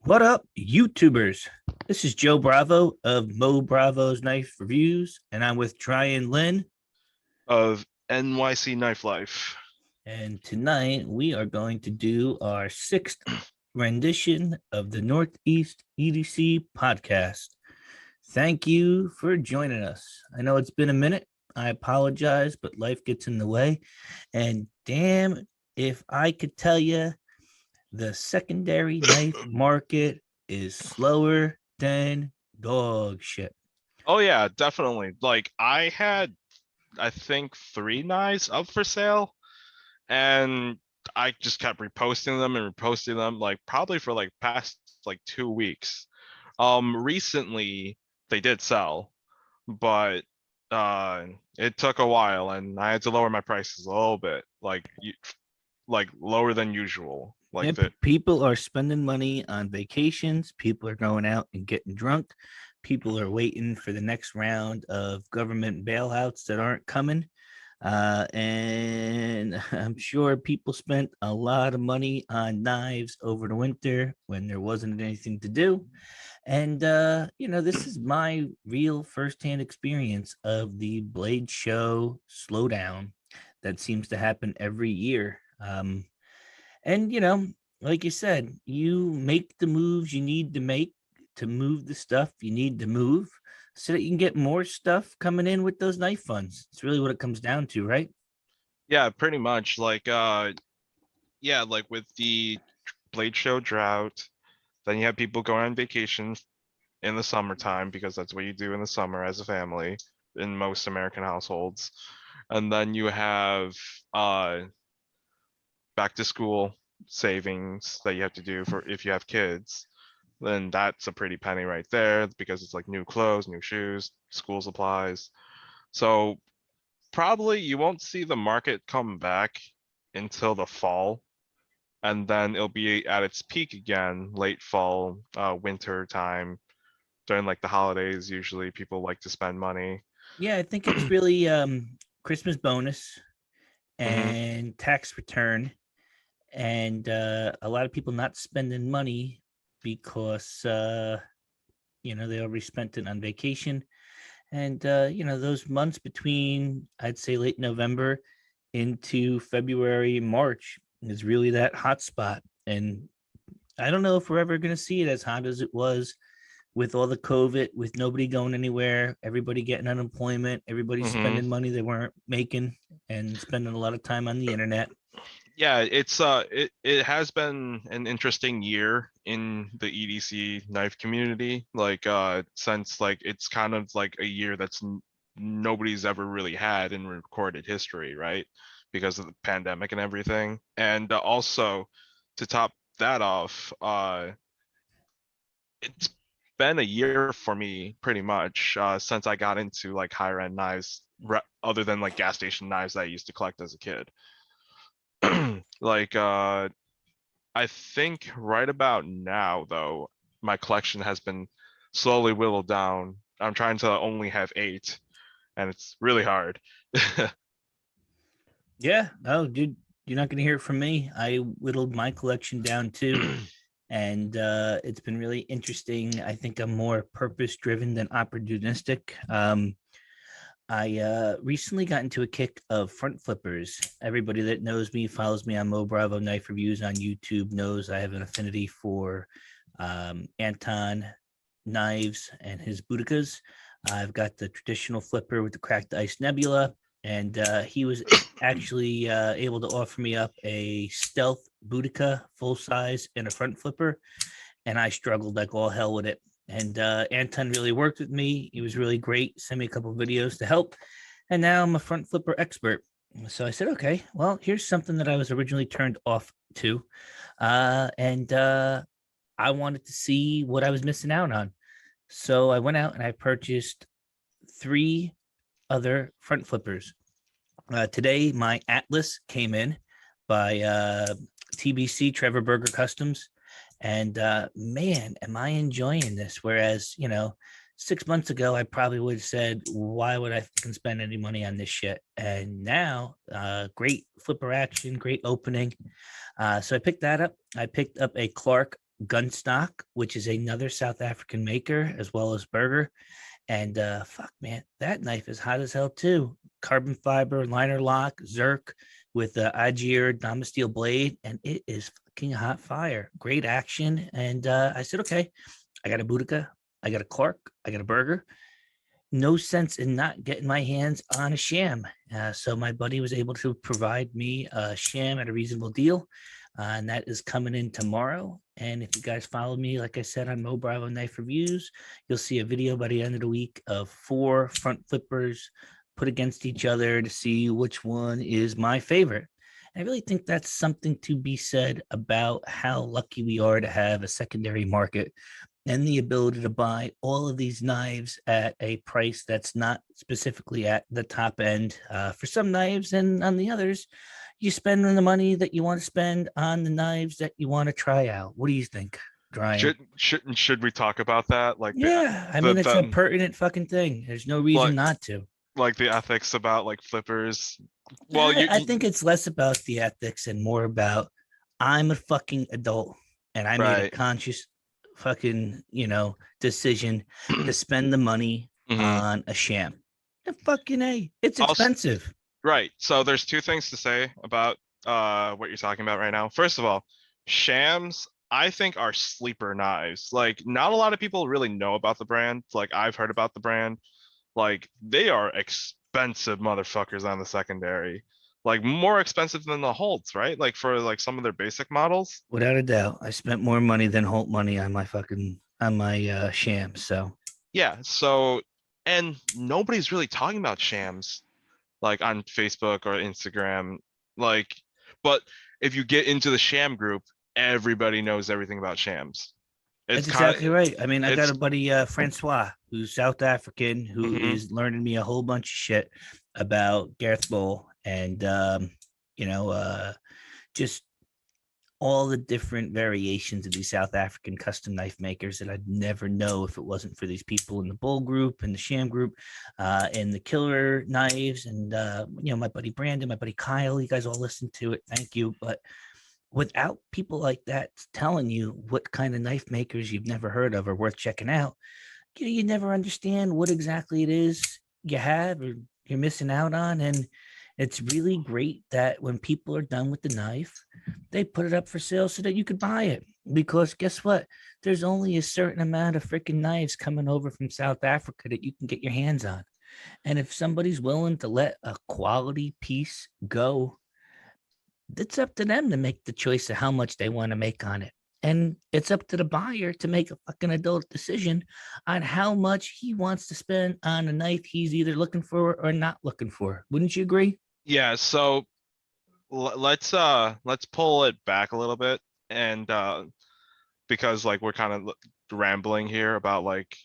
What up, YouTubers? This is Joe Bravo of Mo Bravo's Knife Reviews, and I'm with Dryan Lynn. Of NYC Knife Life. And tonight we are going to do our sixth rendition of the Northeast EDC Podcast. Thank you for joining us. I know it's been a minute. I apologize, but life gets in the way. And damn, if I could tell you, the secondary knife market is slower than dog shit. Oh yeah, definitely. Like I think 3 knives up for sale, and I just kept reposting them, like probably for like past like 2 weeks. Recently they did sell, but it took a while, and I had to lower my prices a little bit, like lower than usual. Like And people are spending money on vacations. People are going out and getting drunk. People are waiting for the next round of government bailouts that aren't coming. And I'm sure people spent a lot of money on knives over the winter when there wasn't anything to do. And, this is my real firsthand experience of the Blade Show slowdown that seems to happen every year. And, like you said, you make the moves you need to make to move the stuff you need to move so that you can get more stuff coming in with those knife funds. It's really what it comes down to, right? yeah, pretty much. Yeah, like with the Blade Show drought, then you have people going on vacation in the summertime because that's what you do in the summer as a family in most American households. And then you have back to school savings that you have to do for if you have kids. Then that's a pretty penny right there because it's like new clothes, new shoes, school supplies. So probably you won't see the market come back until the fall, and then it'll be at its peak again late fall, winter time, during like the holidays. Usually people like to spend money. Yeah, I think it's really Christmas bonus Hmm. and tax return, and a lot of people not spending money because they already spent it on vacation. And those months between, I'd say, late November into February, March is really that hot spot. And I don't know if we're ever going to see it as hot as it was with all the COVID, with nobody going anywhere, everybody getting unemployment, everybody Hmm. spending money they weren't making, and spending a lot of time on the internet. Yeah, it has been an interesting year in the EDC knife community. Since like it's kind of like a year that's nobody's ever really had in recorded history, right? Because of the pandemic and everything. And also to top that off, it's been a year for me pretty much, since I got into like higher end knives, other than like gas station knives that I used to collect as a kid. like I think right about now, though, my collection has been slowly whittled down. I'm trying to only have 8, and it's really hard. Yeah. Oh, dude, you're not going to hear it from me. I whittled my collection down too. And it's been really interesting. I think I'm more purpose driven than opportunistic. I recently got into a kick of front flippers. Everybody that knows me, follows me on Mo Bravo Knife Reviews on YouTube, knows I have an affinity for Anton knives and his Budicas. I've got the traditional flipper with the cracked ice nebula, and he was actually able to offer me up a stealth Boudica full size and a front flipper, and I struggled like all hell with it. And Anton really worked with me. He was really great. Sent me a couple of videos to help, and now I'm a front flipper expert. So I said, okay, well, here's something that I was originally turned off to, and I wanted to see what I was missing out on. So I went out and I purchased 3 other front flippers. Today, my Atlas came in by TBC, Trevor Burger Customs. And man, am I enjoying this. Whereas, 6 months ago, I probably would have said, why would I spend any money on this shit? And now, great flipper action, great opening. So I picked that up. I picked up a Clark Gunstock, which is another South African maker, as well as Burger. And fuck, man, that knife is hot as hell too. Carbon fiber, liner lock, Zerk with the Agir Damasteel blade, and it is fucking hot fire. Great action. And I said, okay, I got a Boudica, I got a Clark, I got a Burger. No sense in not getting my hands on a sham. So my buddy was able to provide me a sham at a reasonable deal. And that is coming in tomorrow. And if you guys follow me, like I said, on Mo Bravo Knife Reviews, you'll see a video by the end of the week of 4 front flippers put against each other to see which one is my favorite. I really think that's something to be said about how lucky we are to have a secondary market and the ability to buy all of these knives at a price that's not specifically at the top end for some knives, and on the others, you spend the money that you want to spend on the knives that you want to try out. What do you think, Dryan? Should we talk about that? Like Yeah, I the mean, it's a pertinent fucking thing. There's no reason like not to. like the ethics about like flippers. Well, I think it's less about the ethics and more about I'm a fucking adult and I made a right. conscious fucking, decision to spend the money Mhm. on a sham. And fucking A, it's Also, expensive. right. So there's two things to say about what you're talking about right now. First of all, shams I think are sleeper knives. Like not a lot of people really know about the brand. Like I've heard about the brand. Like they are expensive motherfuckers on the secondary. Like more expensive than the Holts, right? Like for like some of their basic models. Without a doubt. I spent more money than Holt money on my sham. So Yeah. So and nobody's really talking about shams like on Facebook or Instagram. Like, but if you get into the sham group, everybody knows everything about shams. It's that's kind exactly of right. I mean, I got it's a buddy, Francois, who's South African, who mhm. is learning me a whole bunch of shit about Gareth Bull and, you know, uh, just all the different variations of these South African custom knife makers that I'd never know if it wasn't for these people in the Bull group and the Sham group, and the Killer Knives, and my buddy Brandon, my buddy Kyle. You guys all listen to it. Thank you. But without people like that telling you what kind of knife makers you've never heard of are worth checking out, you never understand what exactly it is you have or you're missing out on. And it's really great that when people are done with the knife, they put it up for sale so that you could buy it. Because guess what? There's only a certain amount of freaking knives coming over from South Africa that you can get your hands on. And if somebody's willing to let a quality piece go, it's up to them to make the choice of how much they want to make on it. And it's up to the buyer to make a fucking adult decision on how much he wants to spend on a knife he's either looking for or not looking for. Wouldn't you agree? Yeah. So let's pull it back a little bit and because like we're kind of rambling here about like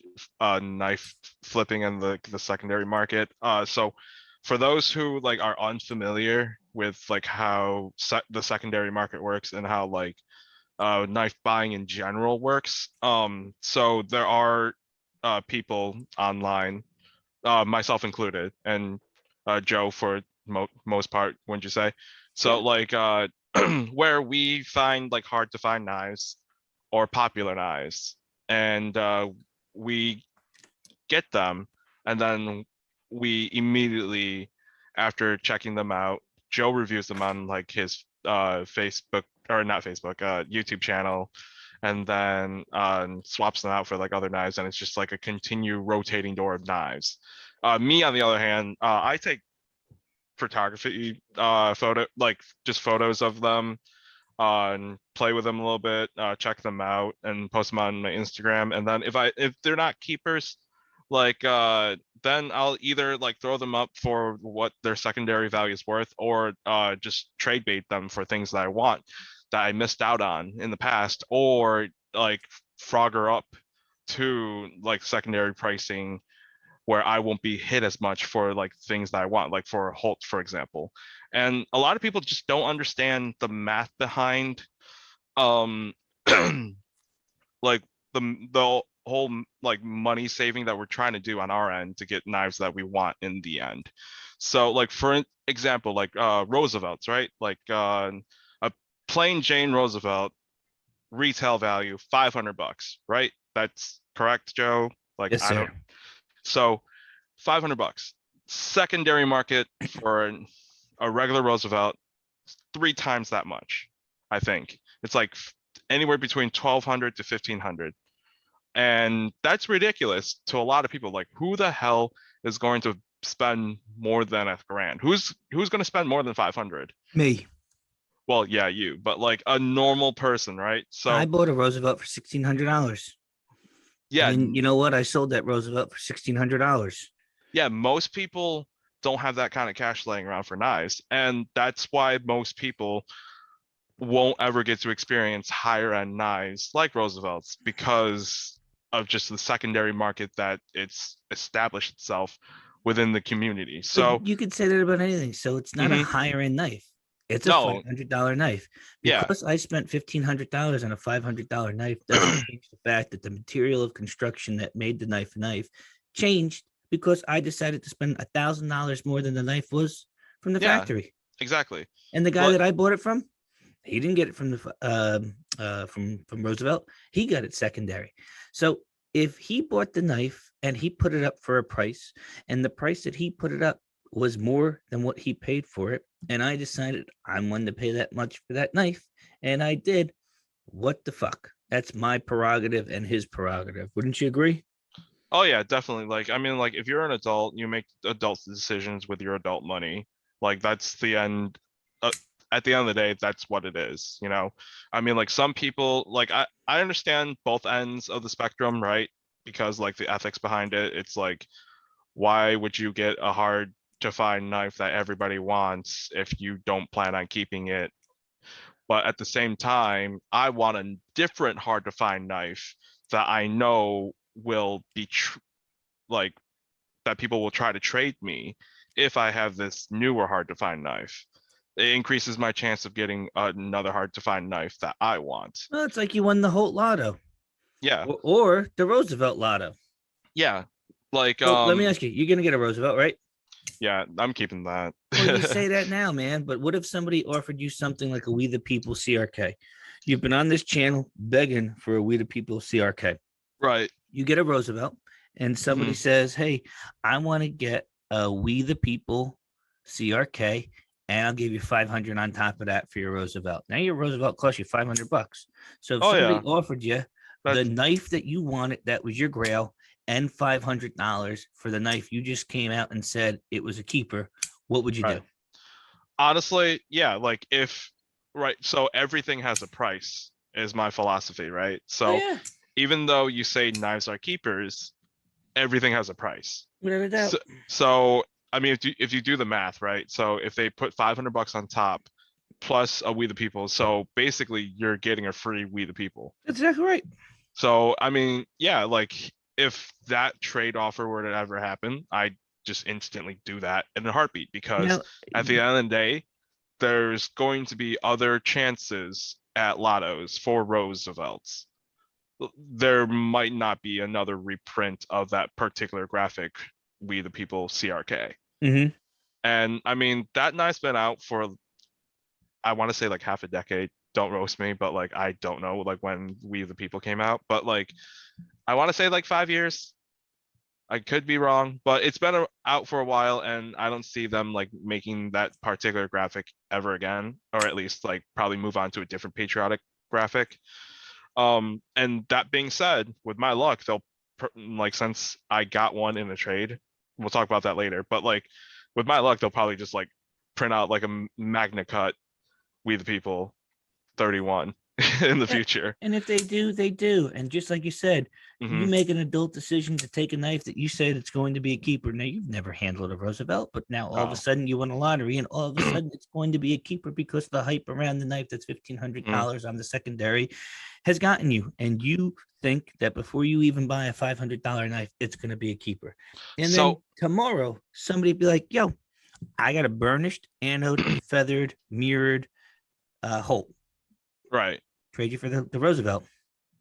knife flipping and the secondary market. So for those who like are unfamiliar with like how the secondary market works and how like knife buying in general works. So there are people online, myself included, and Joe for most part, wouldn't you say? So Yeah. like where we find like hard to find knives or popular knives, and we get them, and then we immediately after checking them out, Joe reviews them on like his Facebook or not Facebook, YouTube channel, and then swaps them out for like other knives, and it's just like a continue rotating door of knives. Me on the other hand, I take photography photo like just photos of them and play with them a little bit, check them out, and post them on my Instagram. And then if they're not keepers, like then I'll either like throw them up for what their secondary value is worth, or just trade bait them for things that I want that I missed out on in the past, or like frogger up to like secondary pricing where I won't be hit as much for like things that I want, like for Holt, for example. And a lot of people just don't understand the math behind um like the whole like money saving that we're trying to do on our end to get knives that we want in the end. So like for example, like Roosevelt's, right? Like a plain Jane Roosevelt retail value $500, right? That's correct, Joe. Like Yes, I sir. don't. So $500. Secondary market for a regular Roosevelt, 3 times that much. I think it's like anywhere between 1,200 to 1,500, and that's ridiculous to a lot of people. Like, who the hell is going to spend more than $1,000? Who's going to spend more than 500? Me. Well, yeah, you, but like a normal person, right? I So bought a Roosevelt for $1,600. yeah, And you know what? I sold that Roosevelt for $1,600. yeah, most people don't have that kind of cash laying around for knives, and that's why most people won't ever get to experience higher end knives like Roosevelt's, because of just the secondary market that it's established itself within the community. But So you could say that about anything. So it's not a mhm, higher end knife. It's a no, $500 knife. yeah, Because I spent $1,500 on a $500 knife doesn't change the fact that the material of construction that made the knife changed because I decided to spend $1,000 more than the knife was from the yeah, factory. exactly. And the guy But that I bought it from, he didn't get it from the from Roosevelt. He got it secondary. So if he bought the knife and he put it up for a price, and the price that he put it up was more than what he paid for it, and I decided I'm willing to pay that much for that knife, and I did. What the fuck? That's my prerogative and his prerogative. Wouldn't you agree? oh yeah, definitely. Like I mean, like if you're an adult, you make adult decisions with your adult money. Like that's the end. Uh, at the end of the day, that's what it is. You know, I mean, like some people, like I understand both ends of the spectrum, right? Because like the ethics behind it, it's like, why would you get a hard to find knife that everybody wants if you don't plan on keeping it? But at the same time, I want a different hard to find knife that I know will be like that people will try to trade me if I have this newer hard to find knife. It increases my chance of getting another hard to find knife that I want. Well, it's like you won the Holt Lotto Yeah, or the Roosevelt Lotto. yeah. Like So let me ask you: you're gonna get a Roosevelt, right? yeah, I'm keeping that. Well, you say that now, man, but what if somebody offered you something like a We the People CRK? You've been on this channel begging for a We the People CRK. Right. You get a Roosevelt, and somebody Mhm. says, "Hey, I want to get a We the People CRK, and I'll give you 500 on top of that for your Roosevelt." Now your Roosevelt costs you $500. So if Oh somebody yeah. offered you the That's knife that you wanted, that was your grail, and $500 for the knife you just came out and said it was a keeper, what would you do? right. Honestly, yeah, like if right, so everything has a price is my philosophy, right? Oh So yeah, even though you say knives are keepers, everything has a price. without a doubt. So I mean, if you do the math, right? So if they put $500 on top plus a We the People, so basically you're getting a free We the People. That's exactly right. So I mean, yeah, like if that trade offer were to ever happen, I just instantly do that in a heartbeat, because Now, at the end of the day, there's going to be other chances at lottos for Roosevelts. There might not be another reprint of that particular graphic, We the People CRK. mhm. And I mean, that knife's been out for, I want to say like half a decade. Don't roast me, but like I don't know like when We the People came out, but like I want to say like 5 years. I could be wrong, but it's been out for a while, and I don't see them like making that particular graphic ever again, or at least like probably move on to a different patriotic graphic. And that being said, with my luck, they'll like, since I got one in the trade, we'll talk about that later. But like with my luck, they'll probably just like print out like a Magna Cut We the People 31 in the Yeah, future. and if they do, they do. And just like you said, you Hmm. make an adult decision to take a knife that you said it's going to be a keeper. Now you've never handled a Roosevelt, but now all of a Oh. sudden you win a lottery, and all of a sudden it's going to be a keeper because the hype around the knife that's Mm. $1,500 on the secondary has gotten you, and you think that before you even buy a $500 knife, it's going to be a keeper. And then So tomorrow somebody be like, "Yo, I got a burnished, anode, feathered, mirrored Holt. right. Trade you for the Roosevelt."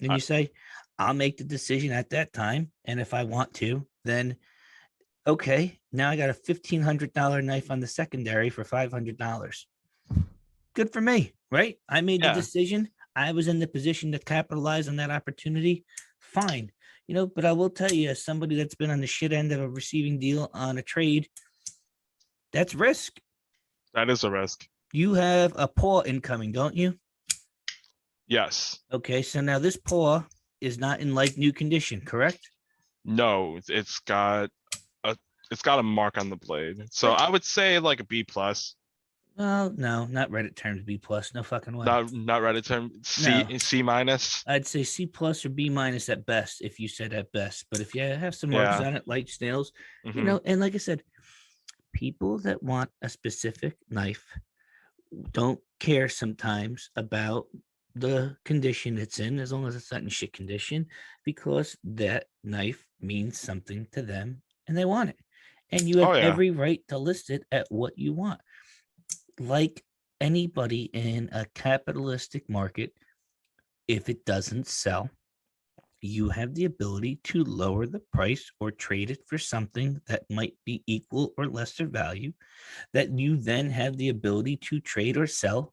And I, you say, "I'll make the decision at that time. And if I want to, then okay, now I got a $1,500 knife on the secondary for $500. Good for me, right? I made the yeah. decision. I was in the position to capitalize on that opportunity, fine. But I will tell you, as somebody that's been on the shit end of a receiving deal on a trade, that's risk. That is a risk. You have a paw incoming, don't you? Yes. Okay, so now this paw is not in like new condition, correct? No, it's got a mark on the blade. So I would say like a B plus. Well, no, not Reddit terms B plus. No fucking way. Not Reddit term. C minus. I'd say C plus or B minus at best, if you said at best. But if you have some marks Yeah. on it, like snails, Mhm. and like I said, people that want a specific knife don't care sometimes about the condition it's in, as long as it's not in shit condition, because that knife means something to them and they want it. And you have Oh yeah. every right to list it at what you want. Like anybody in a capitalistic market, if it doesn't sell, you have the ability to lower the price or trade it for something that might be equal or lesser value, that you then have the ability to trade or sell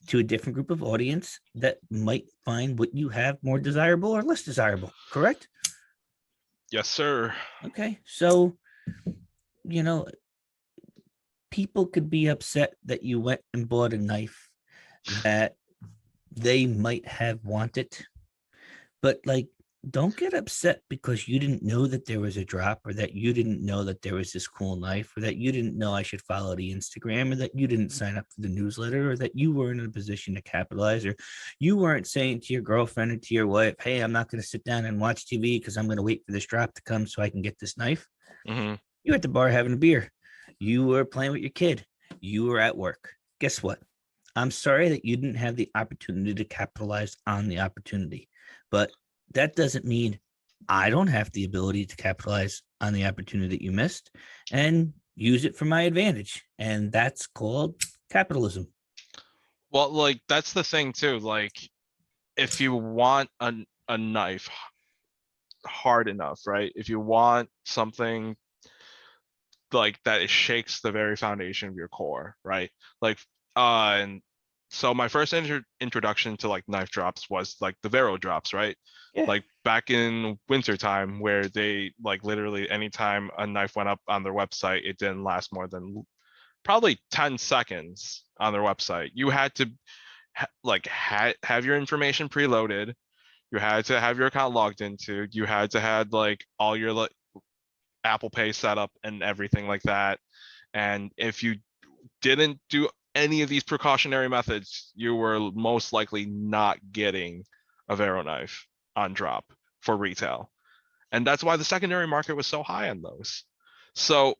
to a different group of audience that might find what you have more desirable or less desirable. Correct? Yes, sir. Okay. So, you know, people could be upset that you went and bought a knife that they might have wanted, but like, don't get upset because you didn't know that there was a drop, or that you didn't know that there was this cool knife, or that you didn't know I should follow the Instagram, or that you didn't sign up for the newsletter, or that you weren't in a position to capitalize, or you weren't saying to your girlfriend or to your wife, hey, I'm not going to sit down and watch TV because I'm going to wait for this drop to come so I can get this knife. Mm-hmm. You're at the bar having a beer. You were playing with your kid. You were at work. Guess what? I'm sorry that you didn't have the opportunity to capitalize on the opportunity, but that doesn't mean I don't have the ability to capitalize on the opportunity that you missed and use it for my advantage. And that's called capitalism. Well, like that's the thing too. Like if you want a knife hard enough, right? If you want something like that, it shakes the very foundation of your core, right? Like, and so my first introduction to like knife drops was like the Vero drops, right? Yeah. Like back in winter time, where they like literally anytime a knife went up on their website, it didn't last more than probably 10 seconds on their website. You had to have your information preloaded. You had to have your account logged into. You had to have like all your like Apple Pay set up and everything like that. And if you didn't do any of these precautionary methods, you were most likely not getting a Vero knife on drop for retail. And that's why the secondary market was so high on those. So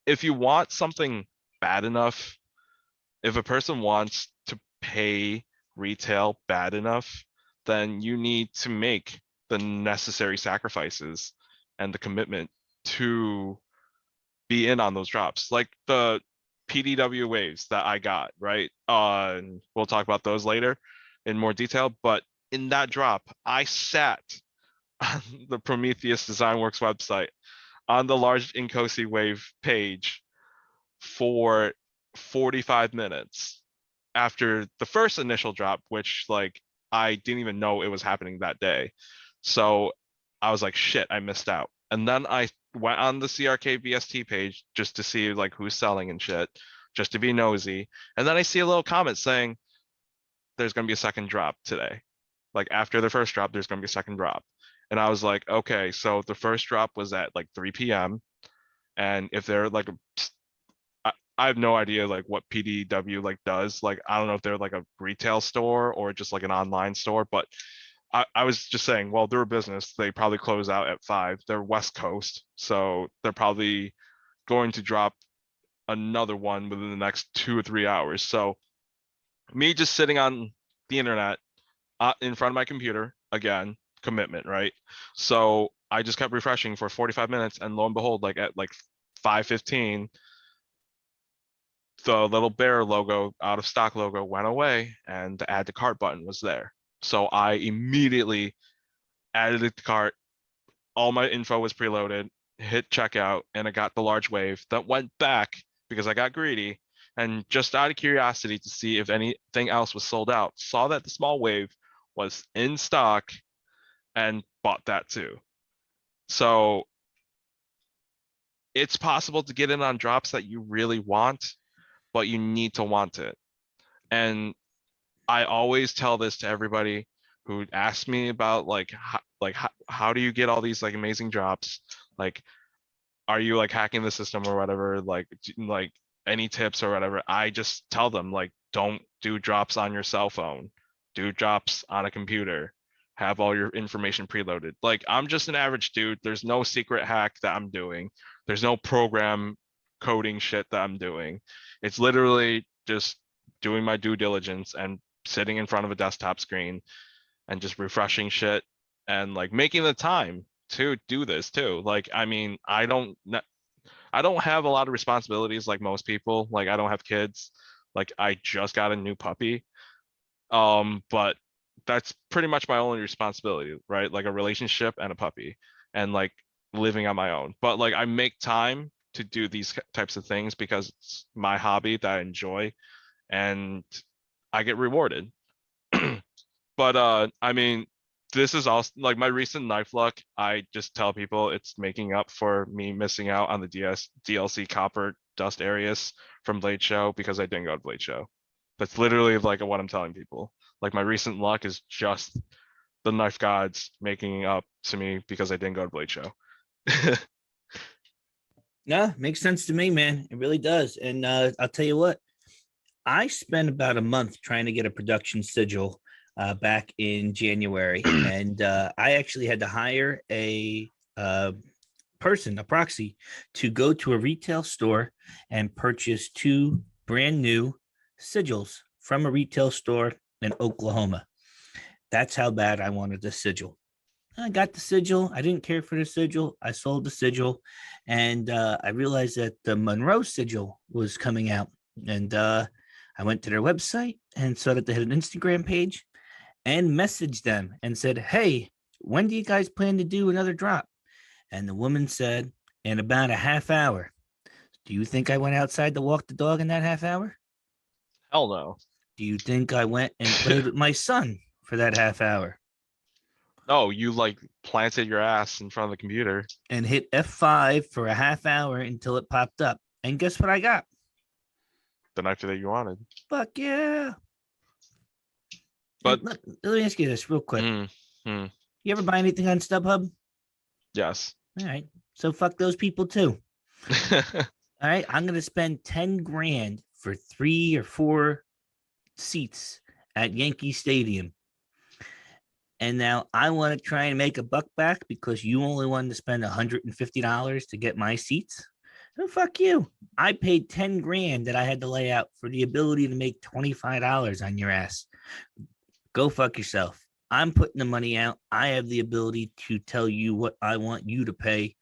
if you want something bad enough, if a person wants to pay retail bad enough, then you need to make the necessary sacrifices and the commitment to be in on those drops. Like the PDW waves that I got, right? And we'll talk about those later in more detail. But in that drop, I sat on the Prometheus Design Works website on the large Inkosi wave page for 45 minutes after the first initial drop, which like I didn't even know it was happening that day. So I was like, shit, I missed out. And then I went on the CRK VST page just to see like who's selling and shit, just to be nosy. And then I see a little comment saying there's gonna be a second drop today. Like after the first drop, there's gonna be a second drop. And I was like, okay, so the first drop was at like 3 p.m. And if they're like I have no idea like what PDW like does. Like I don't know if they're like a retail store or just like an online store, but I was just saying, well, they're a business. They probably close out at 5. They're West Coast, so they're probably going to drop another one within the next 2 or 3 hours. So me just sitting on the internet in front of my computer, again, commitment, right? So I just kept refreshing for 45 minutes, and lo and behold, like at like 5:15, the little bear logo, out of stock logo, went away, and the add to cart button was there. So I immediately added it to cart. All my info was preloaded, hit checkout, and I got the large wave that went back because I got greedy and just out of curiosity to see if anything else was sold out, saw that the small wave was in stock and bought that too. So it's possible to get in on drops that you really want, but you need to want it. And I always tell this to everybody who asks me about how do you get all these like amazing drops? Like, are you like hacking the system or whatever? Like any tips or whatever? I just tell them like, don't do drops on your cell phone. Do drops on a computer. Have all your information preloaded. Like, I'm just an average dude. There's no secret hack that I'm doing. There's no program coding shit that I'm doing. It's literally just doing my due diligence and sitting in front of a desktop screen and just refreshing shit and like making the time to do this too. Like, I mean, I don't have a lot of responsibilities like most people. Like, I don't have kids. Like, I just got a new puppy. But that's pretty much my only responsibility, right? Like a relationship and a puppy and like living on my own. But like, I make time to do these types of things because it's my hobby that I enjoy and I get rewarded. But I mean, this is also like my recent knife luck. I just tell people it's making up for me missing out on the DLC copper dust areas from Blade Show because I didn't go to Blade Show. That's literally like what I'm telling people. Like, my recent luck is just the knife gods making up to me because I didn't go to Blade Show. No, makes sense to me, man. It really does. And I'll tell you what, I spent about a month trying to get a production sigil back in January. And I actually had to hire a person, a proxy, to go to a retail store and purchase 2 brand new sigils from a retail store in Oklahoma. That's how bad I wanted the sigil. I got the sigil. I didn't care for the sigil. I sold the sigil. And I realized that the Monroe sigil was coming out. And I went to their website and saw that they had an Instagram page and messaged them and said, hey, when do you guys plan to do another drop? And the woman said, in about a half hour. Do you think I went outside to walk the dog in that half hour? Hell no. Do you think I went and played with my son for that half hour? No, you like planted your ass in front of the computer and hit F5 for a half hour until it popped up. And guess what I got? the knife that you wanted. Fuck yeah. But let me ask you this real quick. You ever buy anything on StubHub? Yes. All right. So fuck those people too. All right. I'm going to spend 10 grand for 3 or 4 seats at Yankee Stadium. And now I want to try and make a buck back because you only wanted to spend $150 to get my seats. Oh, fuck you. I paid 10 grand that I had to lay out for the ability to make $25 on your ass. Go fuck yourself. I'm putting the money out. I have the ability to tell you what I want you to pay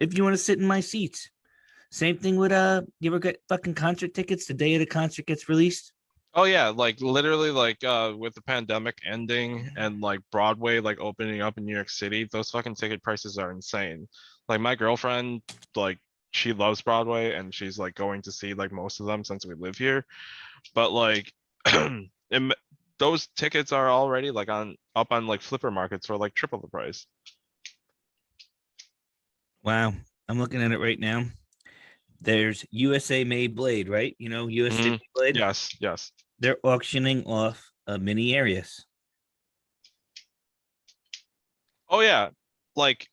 if you want to sit in my seats. Same thing with you ever get fucking concert tickets the day of the concert gets released? Oh yeah, like literally like with the pandemic ending and like Broadway like opening up in New York City, those fucking ticket prices are insane. Like my girlfriend, like she loves Broadway and she's like going to see like most of them since we live here. But like those tickets are already like up on like flipper markets for like triple the price. Wow. I'm looking at it right now. There's USA Made Blade, right? You know, USA Made Blade? Yes. They're auctioning off mini Arius. Oh yeah, like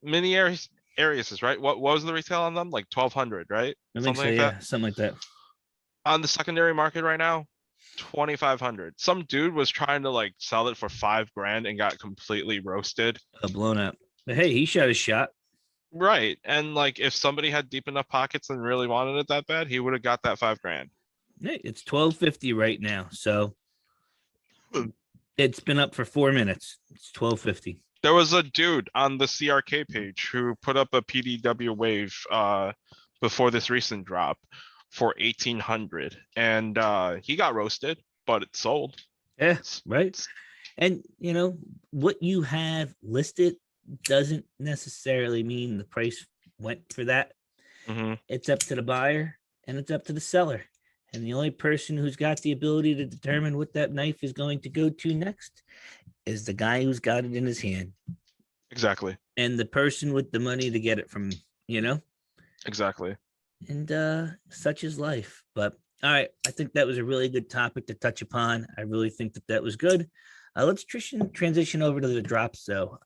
mini Arius is right. What was the retail on them? Like 1,200, right? I think so, yeah, something like that. On the secondary market right now, 2,500. Some dude was trying to like sell it for $5,000 and got completely roasted. Blown up. But hey, he shot his shot. Right, and like if somebody had deep enough pockets and really wanted it that bad, he would have got that $5,000. Hey, it's $1,250 right now, so it's been up for 4 minutes. It's $1,250. There was a dude on the CRK page who put up a PDW wave before this recent drop for 1,800, and he got roasted, but it sold. Yeah, right. And you know what you have listed doesn't necessarily mean the price went for that. Mm-hmm. It's up to the buyer, and it's up to the seller. And the only person who's got the ability to determine what that knife is going to go to next is the guy who's got it in his hand Exactly. and the person with the money to get it from, you know? Exactly. And such is life. But all right, I think that was a really good topic to touch upon. I really think that that was good. Let's transition over to the drops, though.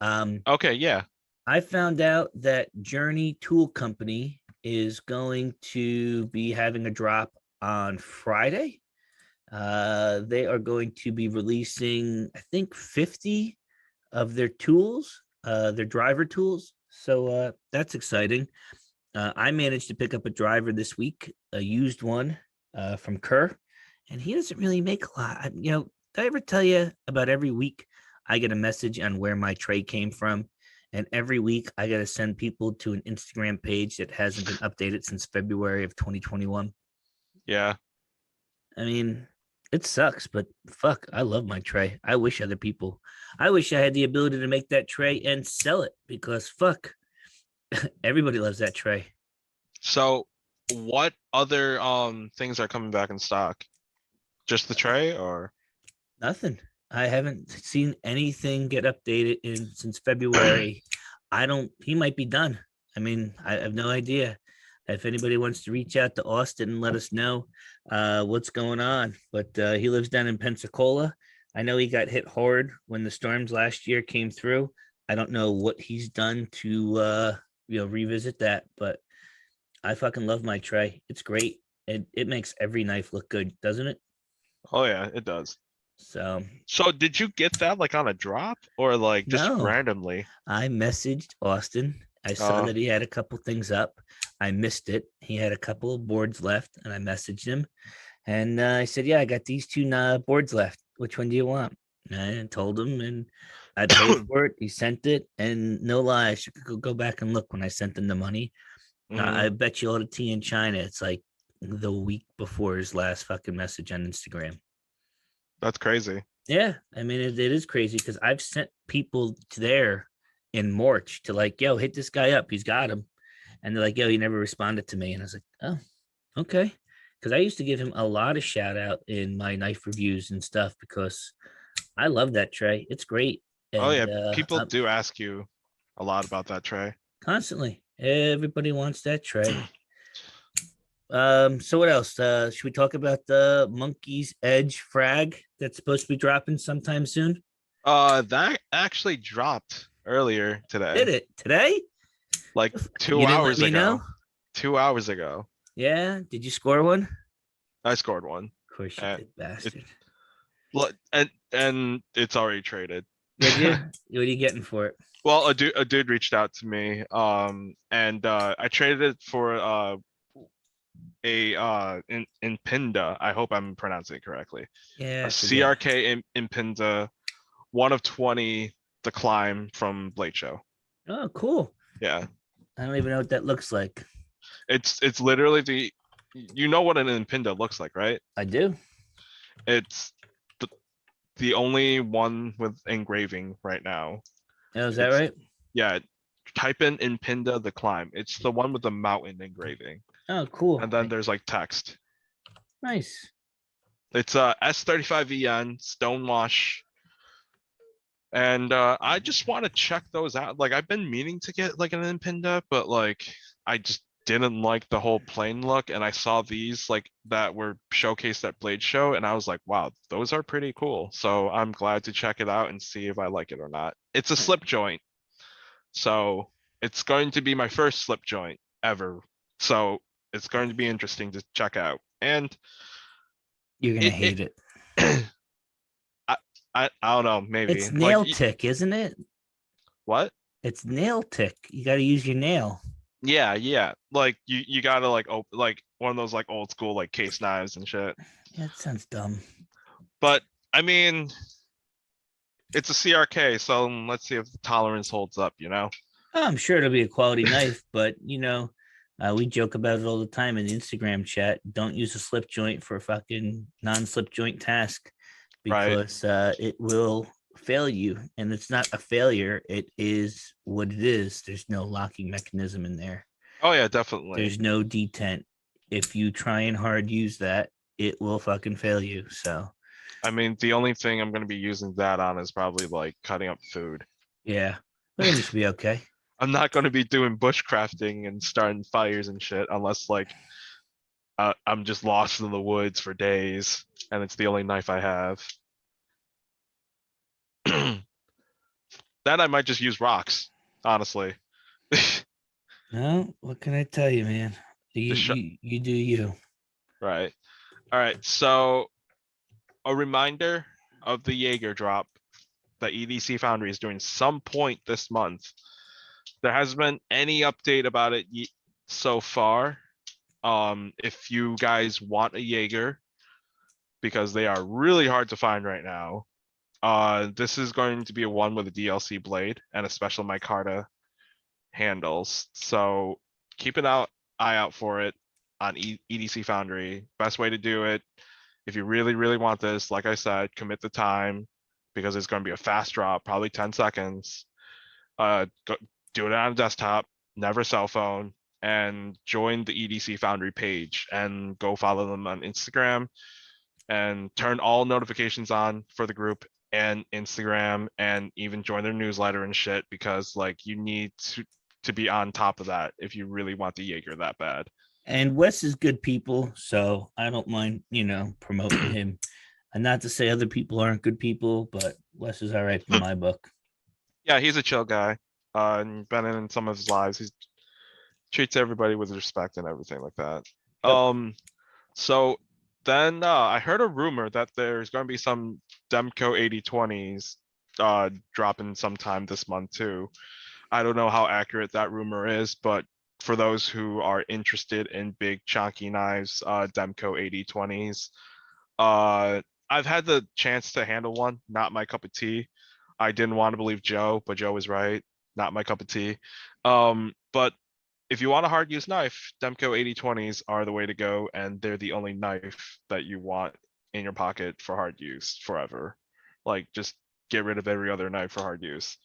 Okay, yeah. I found out that Journey Tool Company is going to be having a drop on Friday. They are going to be releasing, I think, 50 of their tools, their driver tools. So that's exciting. I managed to pick up a driver this week, a used one from Kerr, and he doesn't really make a lot. You know, did I ever tell you about every week I get a message on where my tray came from? And every week I got to send people to an Instagram page that hasn't been updated since February of 2021. Yeah. I mean, it sucks, but fuck, I love my tray. I wish I wish I had the ability to make that tray and sell it because fuck, everybody loves that tray. So what other things are coming back in stock? Just the tray or Nothing. I haven't seen anything get updated since February. He might be done. I mean, I have no idea. If anybody wants to reach out to Austin and let us know what's going on, but he lives down in Pensacola. I know he got hit hard when the storms last year came through. I don't know what he's done to revisit that, but I fucking love my tray. It's great. It makes every knife look good, doesn't it? Oh yeah, it does. So So did you get that like on a drop or like just no, randomly? I messaged Austin. I saw Uh, that he had a couple things up. I missed it. He had a couple of boards left, and I messaged him. And I said, "Yeah, I got these two boards left. Which one do you want?" And I told him, and I paid for it. He sent it, and no lie, I should go back and look when I sent him the money. I mhm, bet you all the tea in China. It's like the week before his last fucking message on Instagram. that's crazy. Yeah, I mean it is crazy because I've sent people to there in March to like, yo, hit this guy up. He's got him, and they're like, yo, he never responded to me, and I was like, oh, okay, because I used to give him a lot of shout out in my knife reviews and stuff because I love that tray. It's great, Oh and yeah, people do ask you a lot about that tray. constantly everybody wants that tray. So what else? Should we talk about the Monkey's Edge frag that's supposed to be dropping sometime soon? That actually dropped earlier Did today, it today? like You two didn't let hours me know? ago. 2 hours ago, Yeah. Did you score one? I scored one. Of course you Uh, did, it bastard. and it's already traded. Did you? What are you getting for it? Well, a dude reached out to me, and I traded it for in Pinda. I hope I'm pronouncing it correctly. Yeah, A I forget. CRK in Pinda, 1 of 20, the climb from Blade Show. Oh, cool. Yeah, I don't even know what that looks like. it's literally you know what an Impinda looks like, right? I do. It's the the only one with engraving right now. Oh, is that It's right? yeah. Type in Impinda the climb. It's the one with the mountain engraving, Oh, cool. and then there's like text. Nice. It's S35VN Stonewash, and I just want to check those out. Like I've been meaning to get like an Impinda, but like I just didn't like the whole plain look, and I saw these like that were showcased at Blade Show, and I was like, wow, those are pretty cool. So I'm glad to check it out and see if I like it or not. It's a slip joint, so it's going to be my first slip joint ever. So it's going to be interesting to check out. And You're gonna it hate it. I, I don't know, maybe It's like nail tick, isn't it? what? It's nail tick. You got to use your nail. Yeah. Like you gotta like like one of those like old school like case knives and shit. Yeah, that sounds dumb. But I mean, it's a CRK, so let's see if the tolerance holds up, you know? Oh, I'm sure it'll be a quality knife, but we joke about it all the time in the Instagram chat. Don't use a slip joint for a fucking non-slip joint task Right. because it will fail you. And it's not a failure, it is what it is. There's no locking mechanism in there. Oh yeah, definitely. There's no detent. if you try and hard use that, it will fucking fail you. So I mean, the only thing I'm gonna be using that on is probably like cutting up food. yeah, but then you should be okay. I'm not gonna be doing bushcrafting and starting fires and shit unless like I'm just lost in the woods for days and it's the only knife I have. Then I might just use rocks, honestly. No, what can I tell you, man? You Just sh you do you. right. All right. So a reminder of the Jaeger drop that EDC Foundry is doing some point this month. There hasn't been any update about it so far. If you guys want a Jaeger, because they are really hard to find right now, this is going to be a one with a DLC blade and a special micarta handles. So keep an eye out for it on EDC Foundry. Best way to do it, if you really, really want this, like I said, commit the time because it's going to be a fast drop, probably 10 seconds. Do it on a desktop, never cell phone, and join the EDC Foundry page and go follow them on Instagram and turn all notifications on for the group and Instagram and even join their newsletter and shit because like you need to be on top of that if you really want the Jaeger that bad. And Wes is good people, so I don't mind, promoting him. And not to say other people aren't good people, but Wes is all right in my book. Yeah, he's a chill guy. And been in some of his lives. He treats everybody with respect and everything like that. Yep. So then I heard a rumor that there's going to be some Demco 8020s dropping sometime this month too. I don't know how accurate that rumor is, but for those who are interested in big chunky knives, Demco 8020s, I've had the chance to handle one, not my cup of tea. I didn't want to believe Joe, but Joe was right. Not my cup of tea. But if you want a hard use knife, Demco 8020s are the way to go, and they're the only knife that you want in your pocket for hard use forever. Like just get rid of every other knife for hard use.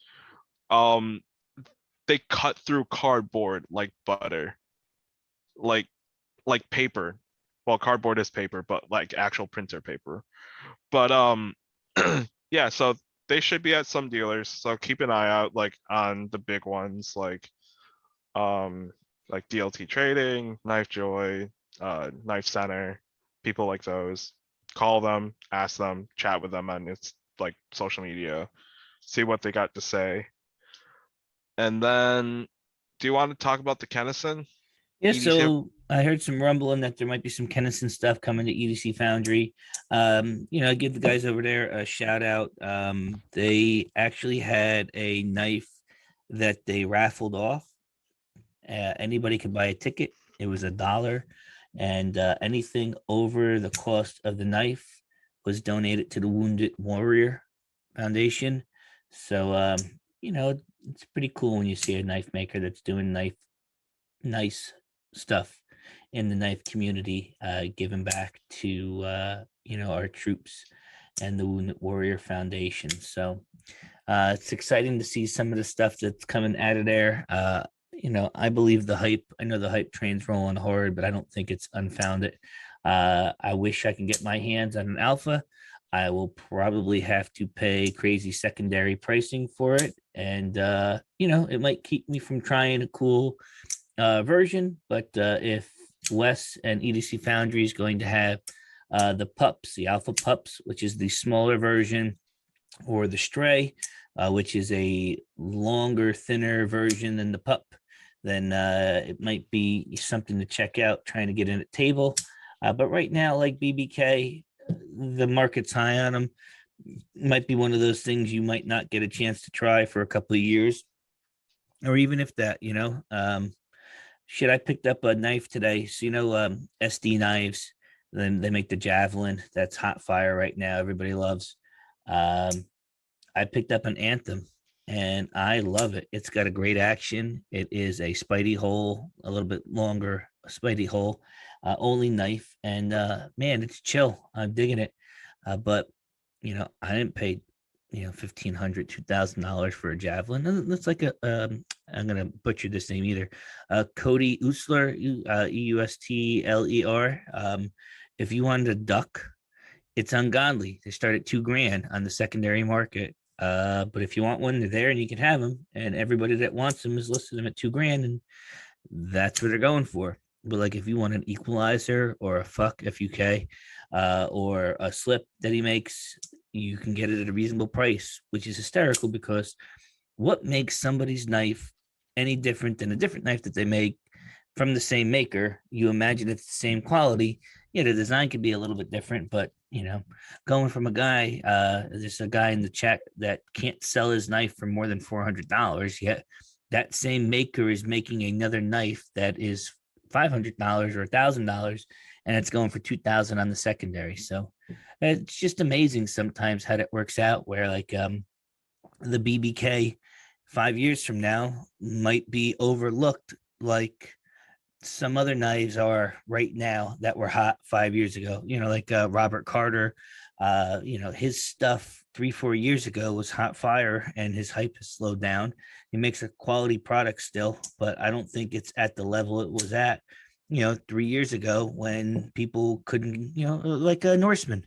They cut through cardboard like butter. Like paper. Well, cardboard is paper, but like actual printer paper. But yeah, so they should be at some dealers. So keep an eye out like on the big ones like DLT Trading, Knife Joy, Knife Center, people like those. Call them, ask them, chat with them on its like social media, see what they got to say. And then do you want to talk about the Kennison? Yeah, EDC? so I heard some rumbling that there might be some Kennison stuff coming to EDC Foundry. Give the guys over there a shout out. They actually had a knife that they raffled off. Anybody could buy a ticket. It was $1, and anything over the cost of the knife was donated to the Wounded Warrior Foundation. So, it's pretty cool when you see a knife maker that's doing nice stuff in the knife community, giving back to our troops and the Wounded Warrior Foundation. So it's exciting to see some of the stuff that's coming out of there. I believe the hype. I know the hype train's rolling hard, but I don't think it's unfounded. I wish I can get my hands on an alpha. I will probably have to pay crazy secondary pricing for it. And, it might keep me from trying a cool version. But if Wes and EDC Foundry is going to have the alpha pups, which is the smaller version, or the stray, which is a longer, thinner version than the pup, then it might be something to check out trying to get in a table. But right now, like BBK, the market's high on them. Might be one of those things you might not get a chance to try for a couple of years, or even if that, shit, I picked up a knife today. So, SD knives, then they make the javelin. That's hot fire right now. Everybody loves. I picked up an Anthem and I love it. It's got a great action. It is a Spidey hole, a little bit longer Spidey hole, only knife. And man, it's chill. I'm digging it. But I didn't pay, $1,500, $2,000 for a javelin. And that's like I'm gonna butcher this name either. Cody Usler, Eustler. If you wanted a duck, it's ungodly. They start at $2,000 on the secondary market. But if you want one, they're there and you can have them. And everybody that wants them is listed them at $2,000, and that's what they're going for. But like if you want an equalizer or a fuck FUK, or a slip that he makes, you can get it at a reasonable price, which is hysterical because what makes somebody's knife any different than a different knife that they make from the same maker? You imagine it's the same quality. Yeah, the design could be a little bit different, but going from a guy, there's a guy in the chat that can't sell his knife for more than $400, yet that same maker is making another knife that is $500 or $1,000, and it's going for $2,000 on the secondary. So it's just amazing sometimes how that works out, where like the BBK 5 years from now might be overlooked like some other knives are right now that were hot 5 years ago. Like Robert Carter, his stuff 3-4 years ago was hot fire, and his hype has slowed down. He makes a quality product still, but I don't think it's at the level it was at 3 years ago when people couldn't, like a Norseman.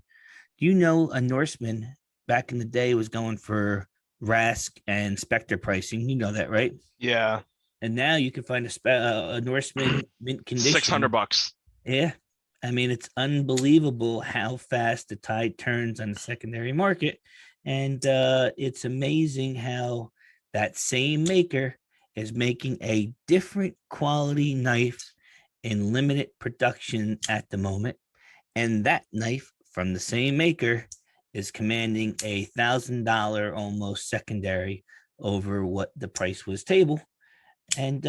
A Norseman back in the day was going for Rask and Spectre pricing. You know that, right? Yeah. And now you can find a Norseman mint condition. $600. Yeah. I mean, it's unbelievable how fast the tide turns on the secondary market. And it's amazing how that same maker is making a different quality knife in limited production at the moment. And that knife from the same maker is commanding $1,000 almost secondary over what the price was table. And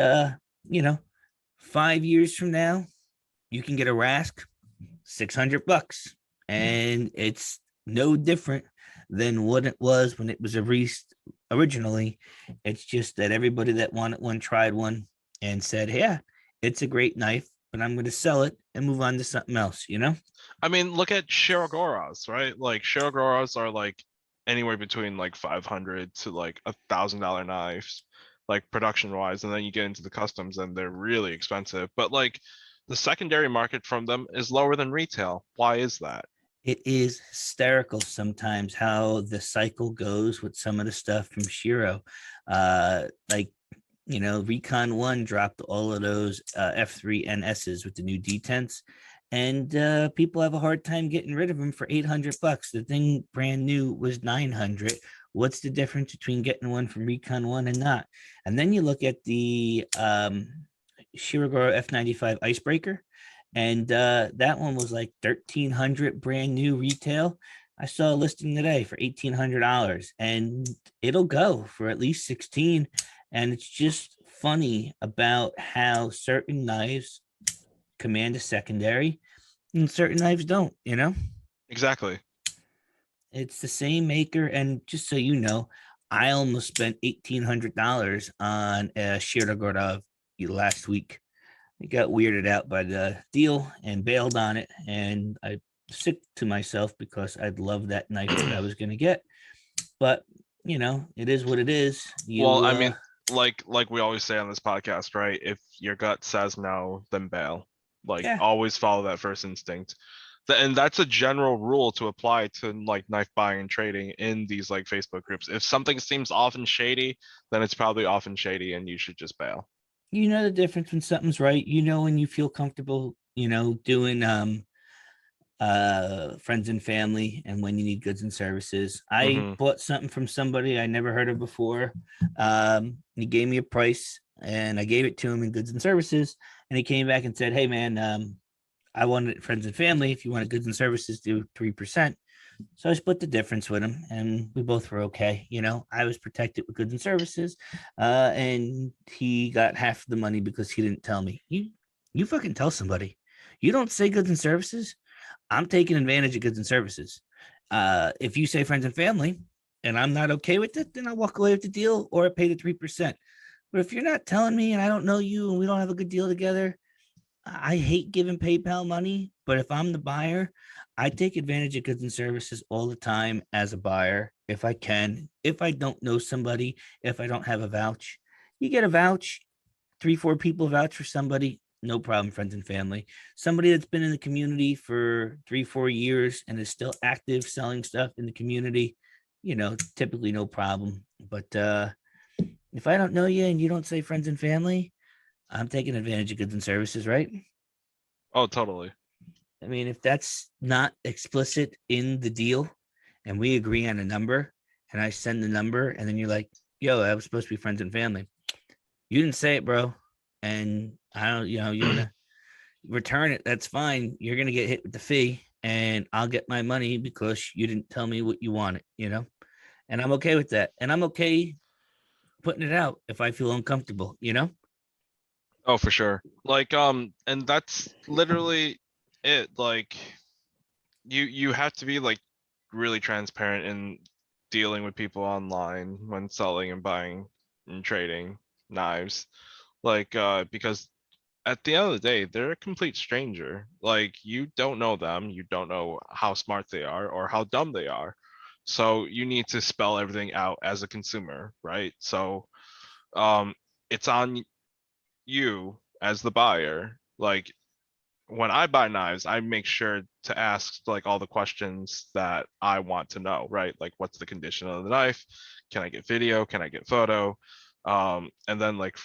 5 years from now, you can get a Rask $600, and it's no different than what it was when it was released originally. It's just that everybody that wanted one tried one and said, yeah, it's a great knife, but I'm going to sell it and move on to something else, I mean, look at Shiragoras, right? Like Shiragoras are like anywhere between like $500 to like $1,000 knives, like production wise, and then you get into the customs and they're really expensive. But like the secondary market from them is lower than retail. Why is that? It is hysterical sometimes how the cycle goes with some of the stuff from Shiro. Recon 1 dropped all of those F3 NSs with the new detents, and people have a hard time getting rid of them for $800. The thing brand new was 900. What's the difference between getting one from Recon 1 and not? And then you look at the Shirogoro F95 Icebreaker, and that one was like $1,300 brand new retail. I saw a listing today for $1,800, and it'll go for at least 16. And it's just funny about how certain knives command a secondary and certain knives don't, Exactly. It's the same maker. And just so you know, I almost spent $1,800 on a Shirogorov last week. I got weirded out by the deal and bailed on it. And I sick to myself because I'd love that knife that I was going to get. But, it is what it is. I mean, like we always say on this podcast, right? If your gut says no, then bail. Always follow that first instinct. And that's a general rule to apply to like knife buying and trading in these like Facebook groups. If something seems often shady, then it's probably often shady and you should just bail. You know the difference when something's right. When you feel comfortable, doing friends and family, and when you need goods and services. I bought something from somebody I never heard of before. He gave me a price and I gave it to him in goods and services, and he came back and said, hey man, I wanted friends and family. If you wanted goods and services, do 3%. So I split the difference with him, and we both were okay. I was protected with goods and services, and he got half the money because he didn't tell me. You fucking tell somebody. You don't say goods and services, I'm taking advantage of goods and services. If you say friends and family, and I'm not okay with it, then I'll walk away with the deal or pay the 3%. But if you're not telling me and I don't know you and we don't have a good deal together, I hate giving PayPal money, but if I'm the buyer, I take advantage of goods and services all the time as a buyer if I can. If I don't know somebody, if I don't have a vouch, you get a vouch, three, four people vouch for somebody, no problem, friends and family. Somebody that's been in the community for 3, 4 years and is still active selling stuff in the community, typically no problem. But if I don't know you and you don't say friends and family, I'm taking advantage of goods and services, right? Oh, totally. I mean, if that's not explicit in the deal and we agree on a number and I send the number and then you're like, yo, I was supposed to be friends and family. You didn't say it, bro. And I don't, you want to return it. That's fine. You're going to get hit with the fee and I'll get my money because you didn't tell me what you wanted. And I'm okay with that. And I'm okay putting it out if I feel uncomfortable. Oh, for sure. Like, and that's literally it. Like, you have to be like really transparent in dealing with people online when selling and buying and trading knives. Like, because at the end of the day, they're a complete stranger. Like, you don't know them, you don't know how smart they are or how dumb they are. So you need to spell everything out as a consumer, right? So, it's on you as the buyer. Like, when I buy knives, I make sure to ask like all the questions that I want to know, right? Like, what's the condition of the knife? Can I get video? Can I get photo? And then like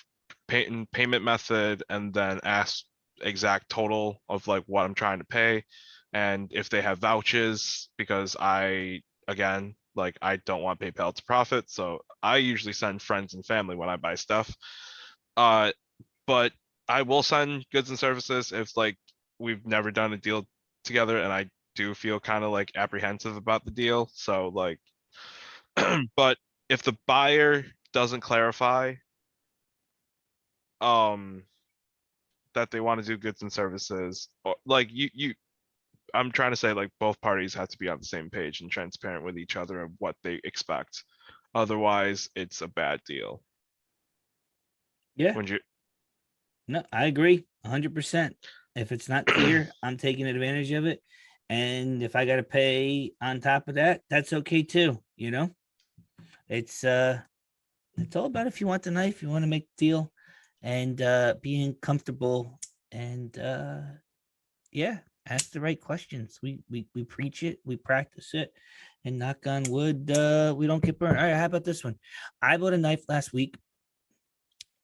payment method, and then ask exact total of like what I'm trying to pay, and if they have vouchers, because again, like, I don't want PayPal to profit, so I usually send friends and family when I buy stuff. Uh, but I will send goods and services if like we've never done a deal together and I do feel kind of like apprehensive about the deal. So like, but if the buyer doesn't clarify um that they want to do goods and services, or like you I'm trying to say like both parties have to be on the same page and transparent with each other of what they expect. Otherwise, it's a bad deal. Yeah. When you No, I agree 100%. If it's not clear, I'm taking advantage of it. And if I got to pay on top of that, that's okay too. It's all about if you want the knife, you want to make the deal and being comfortable and yeah, ask the right questions. We preach it, we practice it, and knock on wood, we don't get burned. All right, how about this one? I bought a knife last week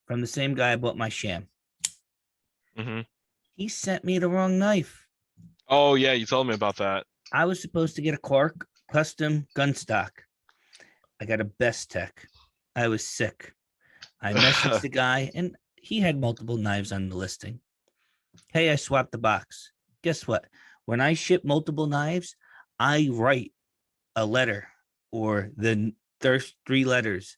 from the same guy I bought my sham. Mhm. He sent me the wrong knife. Oh yeah, you told me about that. I was supposed to get a Clark custom gun stock. I got a Best Tech. I was sick. I messaged the guy and he had multiple knives on the listing. Hey, I swapped the box. Guess what? When I ship multiple knives, I write a letter or the first three letters